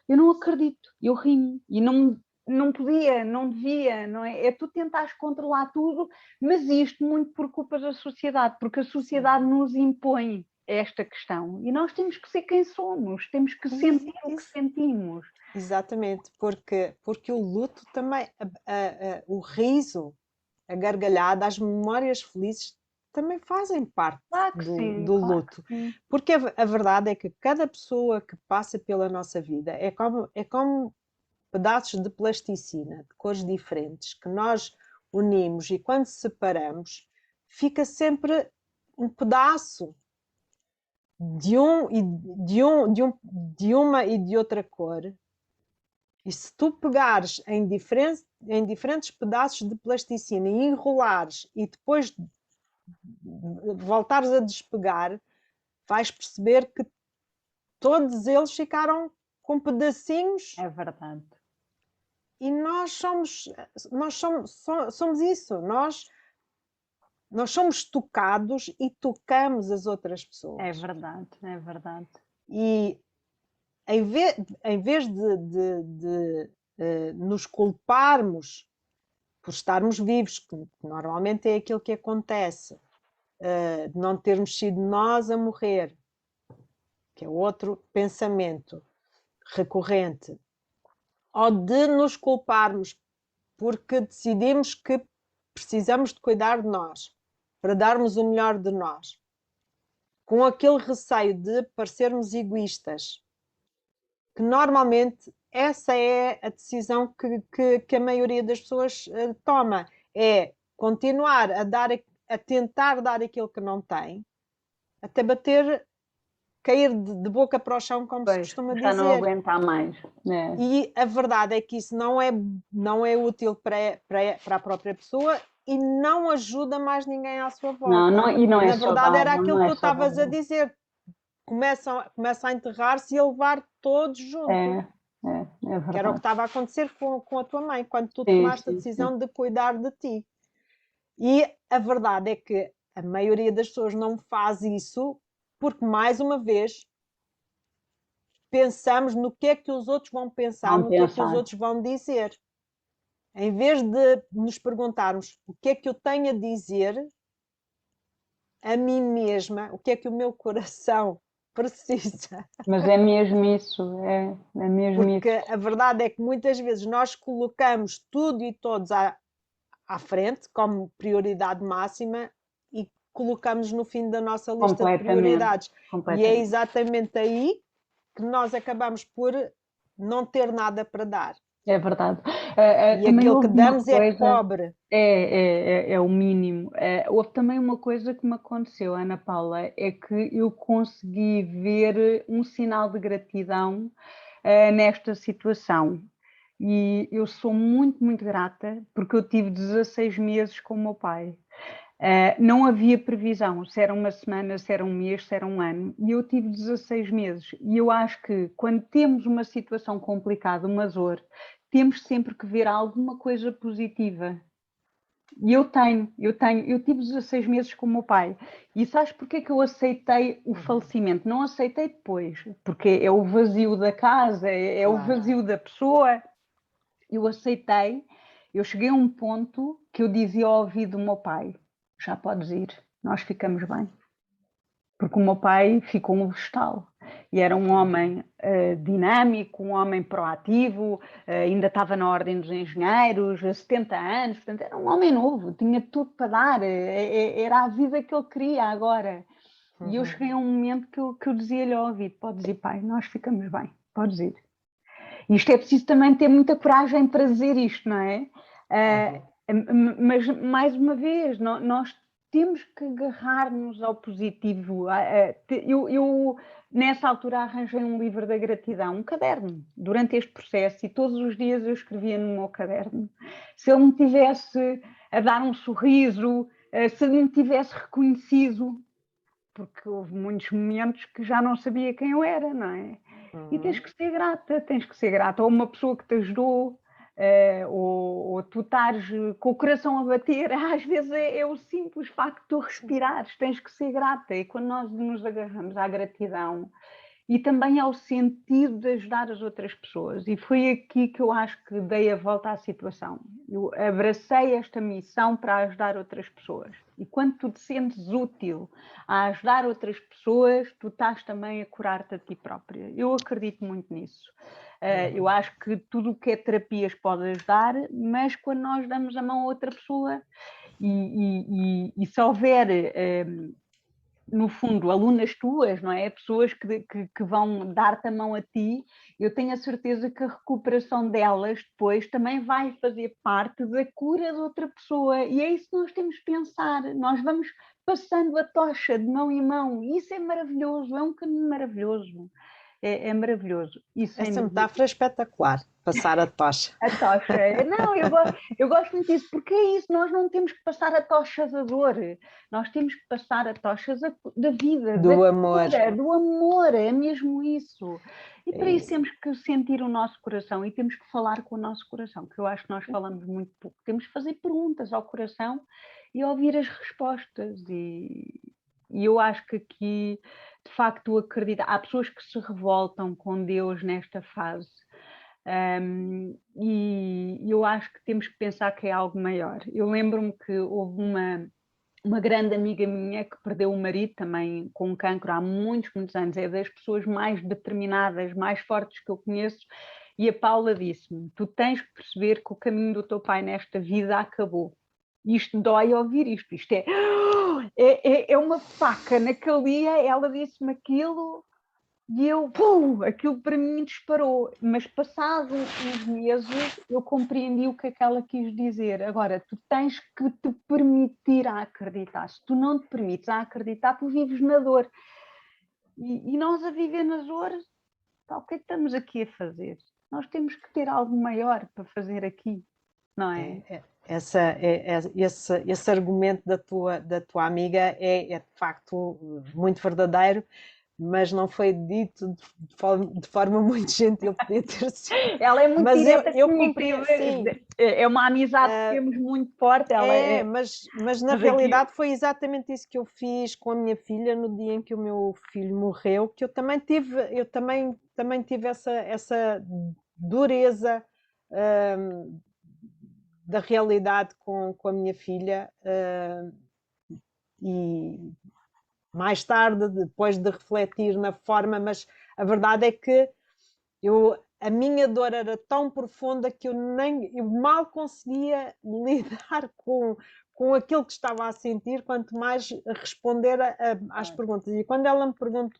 eu não acredito, eu rimo e não podia, não devia, não é? É tu tentares controlar tudo, mas isto muito por culpa da sociedade, porque a sociedade nos impõe esta questão e nós temos que ser quem somos, temos que sentir o que sentimos. Exatamente, porque o luto também, o riso, a gargalhada, as memórias felizes também fazem parte Claro que sim, do claro luto. que sim. Porque a verdade é que cada pessoa que passa pela nossa vida é como pedaços de plasticina, de cores diferentes, que nós unimos e quando separamos, fica sempre um pedaço de uma e de outra cor. E se tu pegares em diferentes pedaços de plasticina e enrolares e depois voltares a despegar, vais perceber que todos eles ficaram com pedacinhos. É verdade. E somos isso. Nós somos tocados e tocamos as outras É pessoas. verdade, é verdade. E em vez de nos culparmos por estarmos vivos, que normalmente é aquilo que acontece, de não termos sido nós a morrer, que é outro pensamento recorrente, ou de nos culparmos porque decidimos que precisamos de cuidar de nós, para darmos o melhor de nós, com aquele receio de parecermos egoístas, que normalmente essa é a decisão que a maioria das pessoas toma, é continuar a tentar dar aquilo que não tem, até cair de boca para o chão, como se Pois, costuma já não dizer. aguentar mais, né? E a verdade é que isso não é útil para a própria pessoa e não ajuda mais ninguém à sua volta. E não é Na verdade, era saudável, aquilo não que é tu estavas a saudável. dizer. Começa a enterrar-se e a levar todos junto. É Que era o que verdade. estava a acontecer com a tua mãe, quando tu Sim, tomaste a sim, sim. decisão de cuidar de ti. E a verdade é que a maioria das pessoas não faz isso porque, mais uma vez, pensamos no que é que os outros vão pensar, Não no que é que os pensar. outros vão dizer. Em vez de nos perguntarmos o que é que eu tenho a dizer a mim mesma, o que é que o meu coração precisa. Mas é mesmo isso, é mesmo Porque isso. a verdade é que muitas vezes nós colocamos tudo e todos à frente como prioridade máxima e colocamos no fim da nossa lista de Completamente, prioridades. E é completamente. exatamente aí que nós acabamos por não ter nada para dar. É verdade. E Também aquilo que houve uma damos é coisa, pobre. é o mínimo. Houve também uma coisa que me aconteceu, Ana Paula, é que eu consegui ver um sinal de gratidão nesta situação. E eu sou muito, muito grata porque eu tive 16 meses com o meu pai. Não havia previsão, se era uma semana, se era um mês, se era um ano, e eu tive 16 meses. E eu acho que quando temos uma situação complicada, uma dor, temos sempre que ver alguma coisa positiva. E eu tive 16 meses com o meu pai. E sabes porquê que eu aceitei o falecimento? Não aceitei depois, porque é o vazio da casa, é o Claro. vazio da pessoa. Eu aceitei, eu cheguei a um ponto que eu dizia ao ouvido do meu pai: já podes ir, nós ficamos bem. Porque o meu pai ficou um vegetal. E era um homem dinâmico, um homem proativo, ainda estava na ordem dos engenheiros, 70 anos, portanto era um homem novo, tinha tudo para dar, era a vida que ele queria agora. E eu cheguei a um momento que eu dizia-lhe ao ouvido: podes ir, pai, nós ficamos bem, podes ir. Isto é preciso também ter muita coragem para dizer isto, não é? Mas, mais uma vez, nós temos que agarrar-nos ao positivo. Eu, nessa altura, arranjei um livro da gratidão, um caderno, durante este processo, e todos os dias eu escrevia no meu caderno. Se ele me tivesse a dar um sorriso, se ele me tivesse reconhecido, porque houve muitos momentos que já não sabia quem eu era, não é? E tens que ser grata, ou uma pessoa que te ajudou, ou tu estares com o coração a bater, às vezes é o simples facto de tu respirares, tens que ser grata, e quando nós nos agarramos à gratidão, e também ao sentido de ajudar as outras pessoas. E foi aqui que eu acho que dei a volta à situação. Eu abracei esta missão para ajudar outras pessoas. E quando tu te sentes útil a ajudar outras pessoas, tu estás também a curar-te a ti própria. Eu acredito muito nisso. Eu acho que tudo o que é terapias pode ajudar, mas quando nós damos a mão a outra pessoa e se houver no fundo, alunas tuas, não é? Pessoas que vão dar-te a mão a ti, eu tenho a certeza que a recuperação delas depois também vai fazer parte da cura de outra pessoa. E é isso que nós temos que pensar. Nós vamos passando a tocha de mão em mão. E isso é maravilhoso, é um caminho maravilhoso. É maravilhoso. E sem Essa dúvida. metáfora é espetacular, passar a tocha. A tocha. Não, eu gosto muito disso, porque é isso, nós não temos que passar a tocha da dor, nós temos que passar a tocha da vida, da Do amor. cura, do amor, é mesmo isso. E É para isso isso. temos que sentir o nosso coração e temos que falar com o nosso coração, que eu acho que nós falamos muito pouco. Temos que fazer perguntas ao coração e ouvir as respostas. E eu acho que aqui, de facto, acredito. Há pessoas que se revoltam com Deus nesta fase. E eu acho que temos que pensar que é algo maior. Eu lembro-me que houve uma grande amiga minha que perdeu o marido também com um cancro há muitos, muitos anos. É das pessoas mais determinadas, mais fortes que eu conheço. E a Paula disse-me: tu tens que perceber que o caminho do teu pai nesta vida acabou. Isto dói ouvir isto. Isto é uma faca. Naquele dia ela disse-me aquilo e eu, pum, aquilo para mim disparou. Mas passados uns meses eu compreendi o que é que ela quis dizer. Agora, tu tens que te permitir a acreditar. Se tu não te permites a acreditar, tu vives na dor. E nós a viver na dor, pá, o que é que estamos aqui a fazer? Nós temos que ter algo maior para fazer aqui, não é? Esse argumento da tua amiga é de facto muito verdadeiro, mas não foi dito de forma muito gentil, podia ter sido. Ela é muito Mas direta eu comigo, compreendo, sim. é uma amizade que temos muito forte. Ela Mas na mas aqui, realidade foi exatamente isso que eu fiz com a minha filha no dia em que o meu filho morreu, que eu também tive essa dureza da realidade com a minha filha, e mais tarde, depois de refletir na forma, mas a verdade é que a minha dor era tão profunda que eu mal conseguia lidar com aquilo que estava a sentir, quanto mais responder às perguntas. E quando ela me perguntou,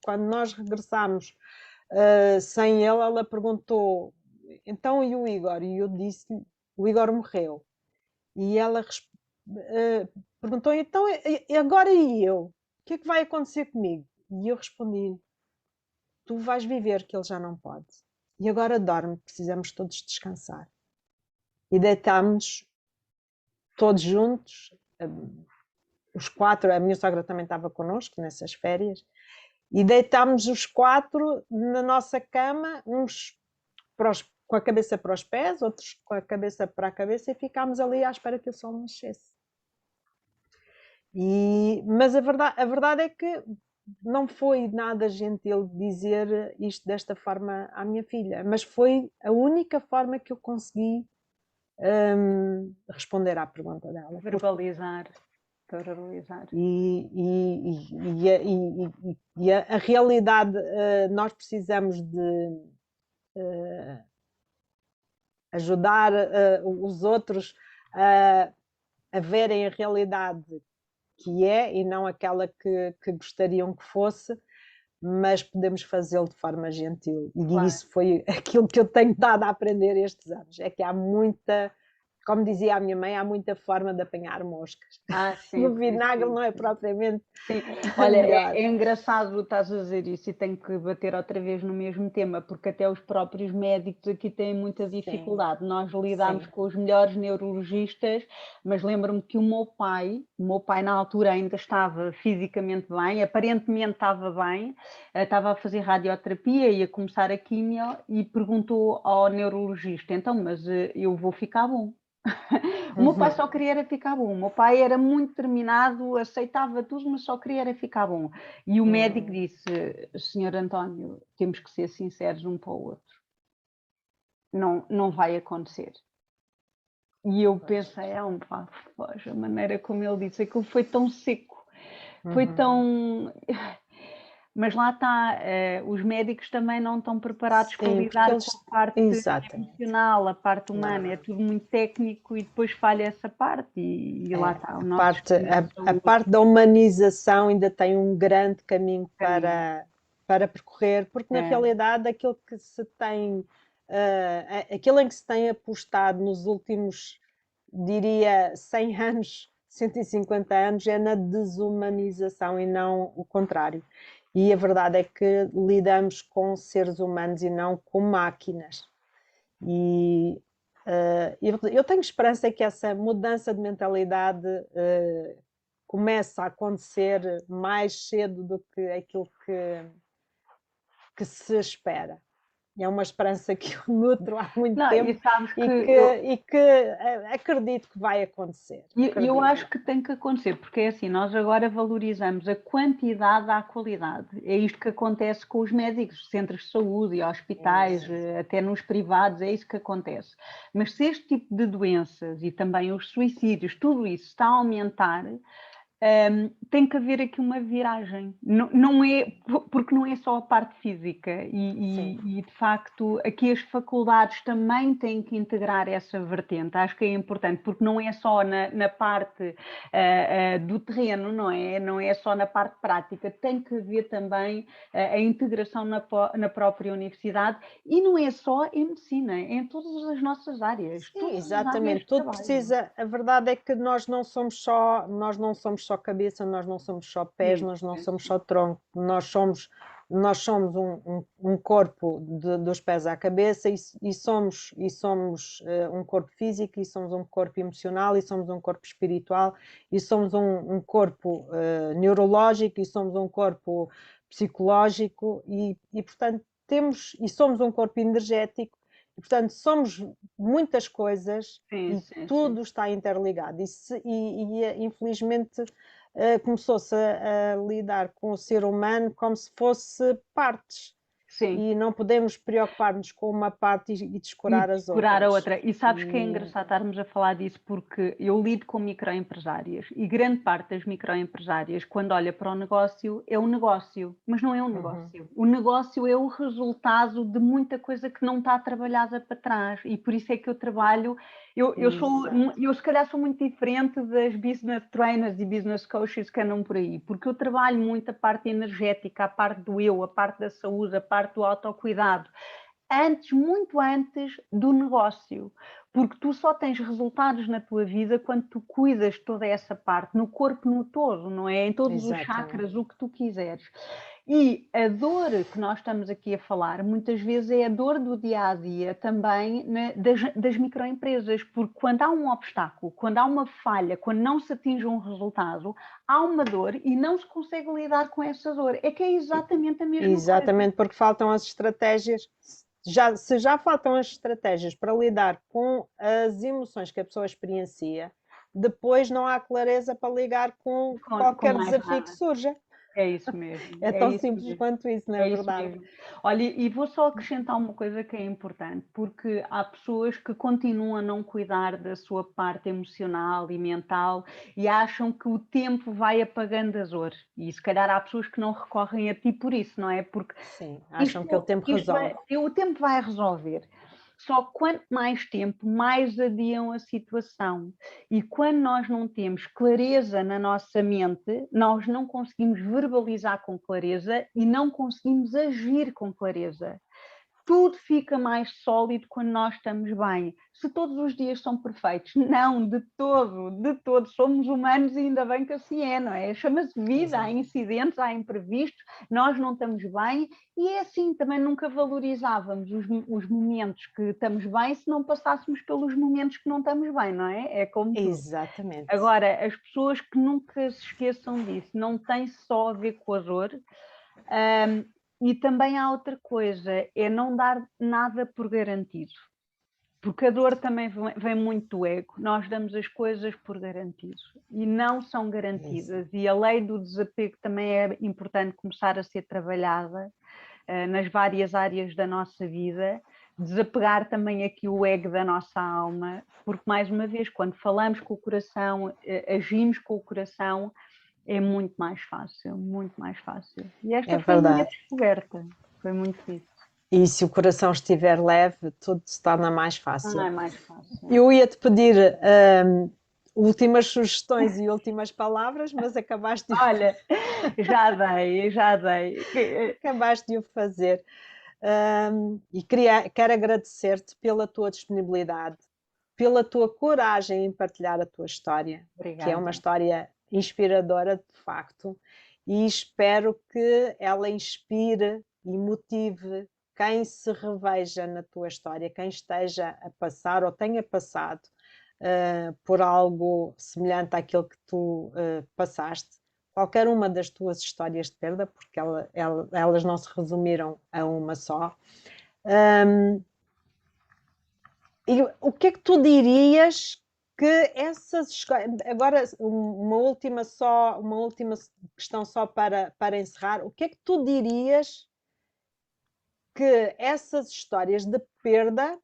quando nós regressámos sem ele, ela perguntou: então e o Igor? E eu disse: o Igor morreu. E ela perguntou: então e agora e eu? O que é que vai acontecer comigo? E eu respondi: tu vais viver que ele já não pode. E agora dorme, precisamos todos descansar. E deitámos-nos todos juntos os 4, a minha sogra também estava connosco nessas férias, e deitámos os 4 na nossa cama, uns com a cabeça para os pés, outros com a cabeça para a cabeça, e ficámos ali à espera que o sol nascesse. Mas a verdade é que não foi nada gentil dizer isto desta forma à minha filha, mas foi a única forma que eu consegui responder à pergunta dela. Verbalizar. E a realidade, nós precisamos de ajudar os outros a verem a realidade que é e não aquela que gostariam que fosse, mas podemos fazê-lo de forma gentil. E claro, isso foi aquilo que eu tenho estado a aprender estes anos, é que há muita, como dizia a minha mãe, há muita forma de apanhar moscas. Sim, o vinagre sim, não é propriamente. Sim, olha, é engraçado estás a dizer isso e tenho que bater outra vez no mesmo tema, porque até os próprios médicos aqui têm muita dificuldade. Sim. Nós lidamos com os melhores neurologistas, mas lembro-me que o meu pai na altura ainda estava fisicamente bem, aparentemente estava bem, estava a fazer radioterapia, ia começar a quimio e perguntou ao neurologista, então, mas eu vou ficar bom? O meu pai só queria era ficar bom. O meu pai era muito determinado, aceitava tudo, mas só queria era ficar bom. E o médico disse, Senhor António, temos que ser sinceros um para o outro. Não vai acontecer. E eu pensei, a maneira como ele disse, aquilo foi tão seco, foi tão... Mas lá está, os médicos também não estão preparados para lidar com a parte emocional, a parte humana, é tudo muito técnico e depois falha essa parte e lá está. A parte da humanização ainda tem um grande caminho para percorrer, porque na realidade aquilo que se tem, aquilo em que se tem apostado nos últimos, diria, 100 anos, 150 anos, é na desumanização e não o contrário. E a verdade é que lidamos com seres humanos e não com máquinas. E eu tenho esperança que essa mudança de mentalidade comece a acontecer mais cedo do que aquilo que se espera. É uma esperança que eu nutro há muito tempo e que acredito que vai acontecer. Eu acho que tem que acontecer, porque é assim, nós agora valorizamos a quantidade à qualidade. É isto que acontece com os médicos, centros de saúde e hospitais, até nos privados, é isso que acontece. Mas se este tipo de doenças e também os suicídios, tudo isso está a aumentar, tem que haver aqui uma viragem, não é, porque não é só a parte física e de facto aqui as faculdades também têm que integrar essa vertente, acho que é importante, porque não é só na parte do terreno, não é só na parte prática, tem que haver também a integração na própria universidade e não é só em medicina, é em todas as nossas áreas. Sim, exatamente, tudo precisa, a verdade é que nós não somos só cabeça, nós não somos só pés, nós não somos só tronco, nós somos um corpo dos pés à cabeça e somos um corpo físico, e somos um corpo emocional, e somos um corpo espiritual, e somos um corpo neurológico, e somos um corpo psicológico, e portanto somos um corpo energético. E, portanto, somos muitas coisas tudo está interligado. E infelizmente, começou-se a lidar com o ser humano como se fosse partes. E não podemos preocupar-nos com uma parte e descurar as outras. A outra. E sabes que é engraçado estarmos a falar disso, porque eu lido com microempresárias e grande parte das microempresárias, quando olha para o negócio, é um negócio, mas não é um negócio. O negócio é o resultado de muita coisa que não está trabalhada para trás e por isso é que eu trabalho. Eu se calhar sou muito diferente das business trainers e business coaches que andam por aí, porque eu trabalho muito a parte energética, a parte do eu, a parte da saúde, a parte do autocuidado, muito antes do negócio, porque tu só tens resultados na tua vida quando tu cuidas de toda essa parte, no corpo no todo, não é? Em todos os chakras, o que tu quiseres. E a dor que nós estamos aqui a falar, muitas vezes é a dor do dia-a-dia também das microempresas, porque quando há um obstáculo, quando há uma falha, quando não se atinge um resultado, há uma dor e não se consegue lidar com essa dor. É que é exatamente a mesma coisa. Exatamente, porque faltam as estratégias. Se já faltam as estratégias para lidar com as emoções que a pessoa experiencia, depois não há clareza para ligar com qualquer desafio que surja. É isso mesmo. É tão simples quanto isso, não é verdade? Mesmo. Olha, e vou só acrescentar uma coisa que é importante, porque há pessoas que continuam a não cuidar da sua parte emocional e mental e acham que o tempo vai apagando as dores. E se calhar há pessoas que não recorrem a ti por isso, não é? Porque sim, acham que o tempo resolve. O tempo vai resolver. Só que quanto mais tempo, mais adiam a situação. E quando nós não temos clareza na nossa mente, nós não conseguimos verbalizar com clareza e não conseguimos agir com clareza. Tudo fica mais sólido quando nós estamos bem. Se todos os dias são perfeitos, não, de todo. Somos humanos e ainda bem que assim é, não é? Chama-se vida, há incidentes, há imprevistos, nós não estamos bem e é assim, também nunca valorizávamos os momentos que estamos bem se não passássemos pelos momentos que não estamos bem, não é? É como tudo. Exatamente. Agora, as pessoas que nunca se esqueçam disso, não tem só a ver com a dor. E também há outra coisa, é não dar nada por garantido. Porque a dor também vem muito do ego. Nós damos as coisas por garantido e não são garantidas. Isso. E a lei do desapego também é importante começar a ser trabalhada nas várias áreas da nossa vida. Desapegar também aqui o ego da nossa alma, porque mais uma vez, quando falamos com o coração, agimos com o coração, é muito mais fácil, muito mais fácil. E esta foi a minha descoberta, foi muito fixe. E se o coração estiver leve, tudo se torna mais fácil. É mais fácil. Eu ia-te pedir últimas sugestões e últimas palavras, mas acabaste de... Olha, já dei. Acabaste de o fazer. E quero agradecer-te pela tua disponibilidade, pela tua coragem em partilhar a tua história, Obrigada. que é uma história inspiradora, de facto, e espero que ela inspire e motive quem se reveja na tua história, quem esteja a passar ou tenha passado por algo semelhante àquilo que tu passaste, qualquer uma das tuas histórias de perda, porque elas não se resumiram a uma só. E o que é que tu dirias que essas... Agora, uma última questão só para encerrar. O que é que tu dirias que essas histórias de perda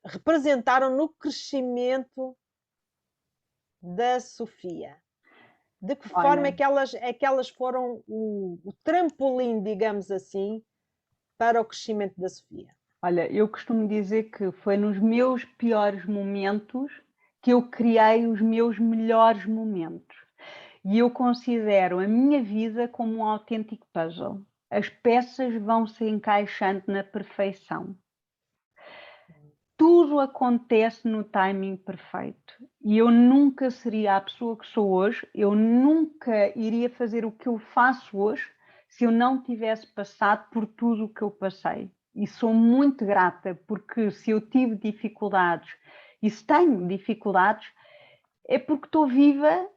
representaram no crescimento da Sofia? De que forma é que elas foram o trampolim, digamos assim, para o crescimento da Sofia? Olha, eu costumo dizer que foi nos meus piores momentos que eu criei os meus melhores momentos. E eu considero a minha vida como um autêntico puzzle. As peças vão se encaixando na perfeição. Tudo acontece no timing perfeito. E eu nunca seria a pessoa que sou hoje, eu nunca iria fazer o que eu faço hoje se eu não tivesse passado por tudo o que eu passei. E sou muito grata, porque se eu tive dificuldades e se tenho dificuldades, é porque estou viva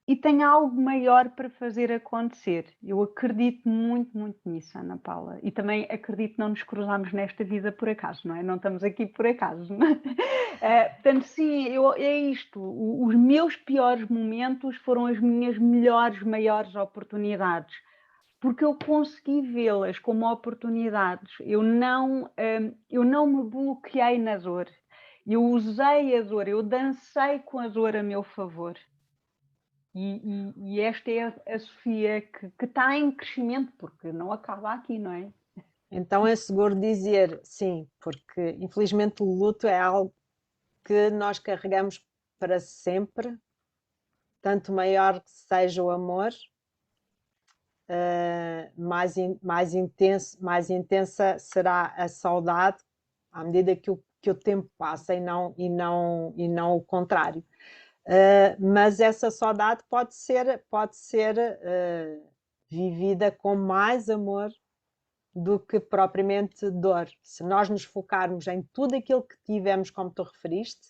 e tenho algo maior para fazer acontecer. Eu acredito muito, muito nisso, Ana Paula. E também acredito que não nos cruzamos nesta vida por acaso, não é? Não estamos aqui por acaso. Portanto, sim, é isto. Os meus piores momentos foram as minhas melhores, maiores oportunidades. Porque eu consegui vê-las como oportunidades. Eu não me bloqueei na dor. Eu usei a dor, eu dancei com a dor a meu favor. E esta é a Sofia que está em crescimento, porque não acaba aqui, não é? Então é seguro dizer sim, porque infelizmente o luto é algo que nós carregamos para sempre, tanto maior que seja o amor, mais intensa será a saudade à medida que o tempo passa e não o contrário. Mas essa saudade pode ser vivida com mais amor do que propriamente dor. Se nós nos focarmos em tudo aquilo que tivemos, como tu referiste,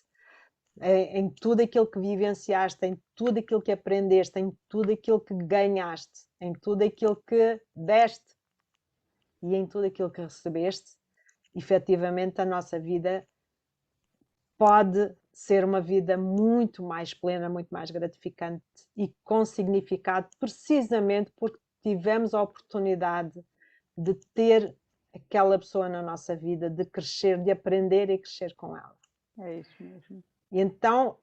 em tudo aquilo que vivenciaste, em tudo aquilo que aprendeste, em tudo aquilo que ganhaste, em tudo aquilo que deste e em tudo aquilo que recebeste, efetivamente a nossa vida pode ser uma vida muito mais plena, muito mais gratificante e com significado, precisamente porque tivemos a oportunidade de ter aquela pessoa na nossa vida, de crescer, de aprender e crescer com ela. É isso mesmo. E então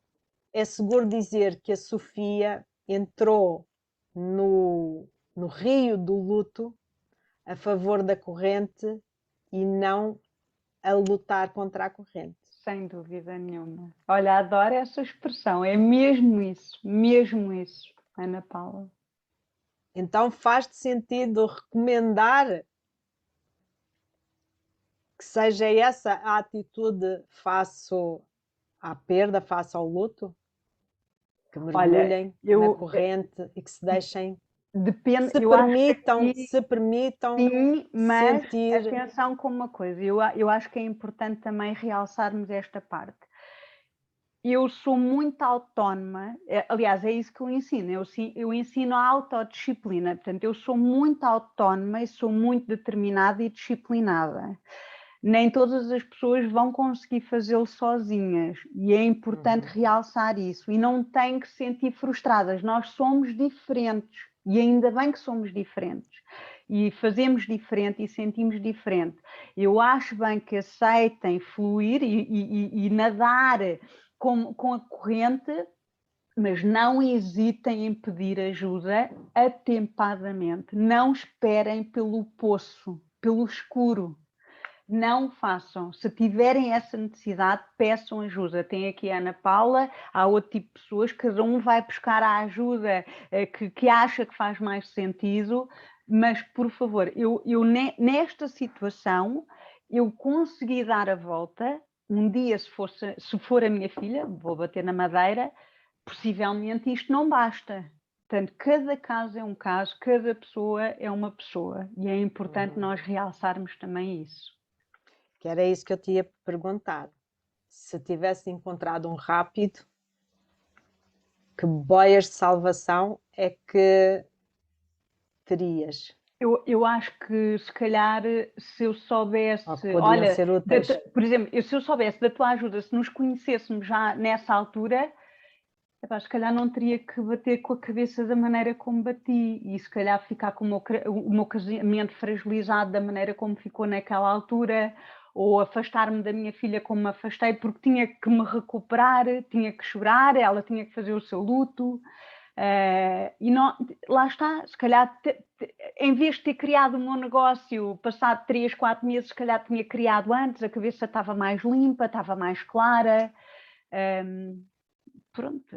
é seguro dizer que a Sofia entrou no rio do luto a favor da corrente e não a lutar contra a corrente. Sem dúvida nenhuma. Olha, adoro essa expressão, é mesmo isso, Ana Paula. Então faz-te sentido recomendar que seja essa a atitude face à perda, face ao luto? Que mergulhem na corrente e que se deixem, depende, se eu acho que aqui, se permitam sim, mas sentir. atenção com uma coisa, eu acho que é importante também realçarmos esta parte. Eu sou muito autónoma, aliás, é isso que eu ensino, eu ensino a autodisciplina, portanto, eu sou muito autónoma e sou muito determinada e disciplinada. Nem todas as pessoas vão conseguir fazê-lo sozinhas e é importante realçar isso e não têm que se sentir frustradas. Nós somos diferentes e ainda bem que somos diferentes e fazemos diferente e sentimos diferente. Eu acho bem que aceitem fluir e nadar com a corrente, mas não hesitem em pedir ajuda atempadamente. Não esperem pelo poço, pelo escuro. Não façam. Se tiverem essa necessidade, peçam ajuda. Tem aqui a Ana Paula, há outro tipo de pessoas, cada um vai buscar a ajuda que acha que faz mais sentido, mas, por favor, nesta situação, eu consegui dar a volta. Um dia, se for a minha filha, vou bater na madeira, possivelmente isto não basta. Portanto, cada caso é um caso, cada pessoa é uma pessoa. E é importante nós realçarmos também isso. Que era isso que eu te ia perguntar. Se tivesse encontrado um rápido, que boias de salvação é que terias? Eu acho que se calhar se eu soubesse, Ou que podiam olha, ser úteis? por exemplo, se eu soubesse da tua ajuda, se nos conhecêssemos já nessa altura, se calhar não teria que bater com a cabeça da maneira como bati e se calhar ficar com o meu casamento fragilizado da maneira como ficou naquela altura, ou afastar-me da minha filha como me afastei, porque tinha que me recuperar, tinha que chorar, ela tinha que fazer o seu luto. E não, lá está, se calhar em vez de ter criado o meu negócio passado 3, 4 meses, se calhar tinha criado antes, a cabeça estava mais limpa, estava mais clara. Pronto,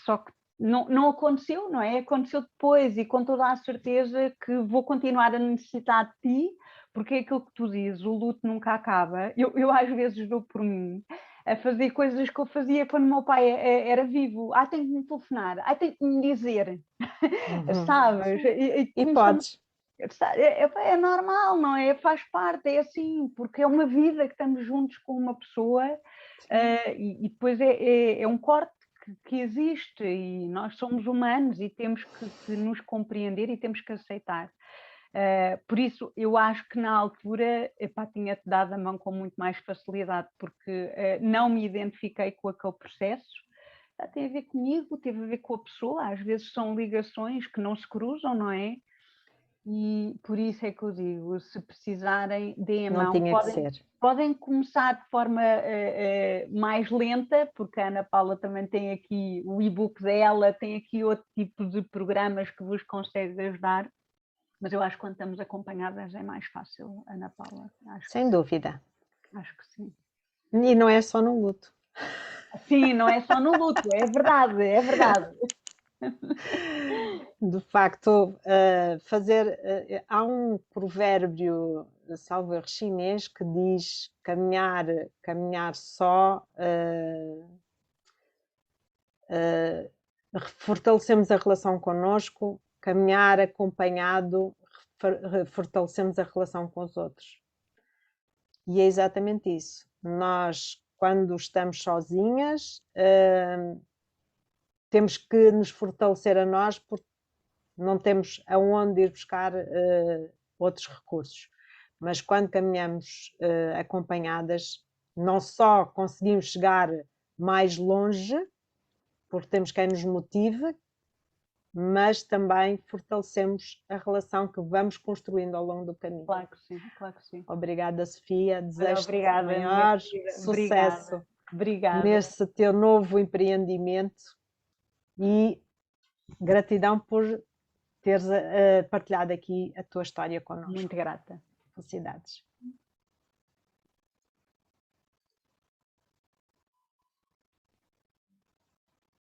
só que não aconteceu, não é? Aconteceu depois e com toda a certeza que vou continuar a necessitar de ti, porque é aquilo que tu dizes, o luto nunca acaba. Eu às vezes dou por mim a fazer coisas que eu fazia quando o meu pai era vivo. Tenho que me telefonar, tenho que me dizer, sabes? E podes. É normal, não é? Faz parte, é assim, porque é uma vida que estamos juntos com uma pessoa e depois é um corte que existe e nós somos humanos e temos que nos compreender e temos que aceitar. Por isso, eu acho que na altura tinha-te dado a mão com muito mais facilidade, porque não me identifiquei com aquele processo. Tem a ver comigo, teve a ver com a pessoa, às vezes são ligações que não se cruzam, não é? E por isso é que eu digo, se precisarem, deem a Não mão. tinha que ser. Podem começar de forma mais lenta, porque a Ana Paula também tem aqui o e-book dela, tem aqui outro tipo de programas que vos consegue ajudar, mas eu acho que quando estamos acompanhadas é mais fácil, Ana Paula. Sem dúvida. Acho que sim. E não é só no luto. Sim, não é só no luto, é verdade, é verdade. De facto, há um provérbio, salvo erro, chinês que diz caminhar só fortalecemos a relação connosco, caminhar acompanhado, fortalecemos a relação com os outros. E é exatamente isso. Nós, quando estamos sozinhas, temos que nos fortalecer a nós, porque não temos aonde ir buscar outros recursos. Mas quando caminhamos acompanhadas, não só conseguimos chegar mais longe, porque temos quem nos motive, mas também fortalecemos a relação que vamos construindo ao longo do caminho. Claro que sim, claro que sim. Obrigada, Sofia. Desejo-te o Obrigada, maior obrigada. sucesso Nesse teu novo empreendimento e gratidão por teres partilhado aqui a tua história connosco. Muito grata. Felicidades.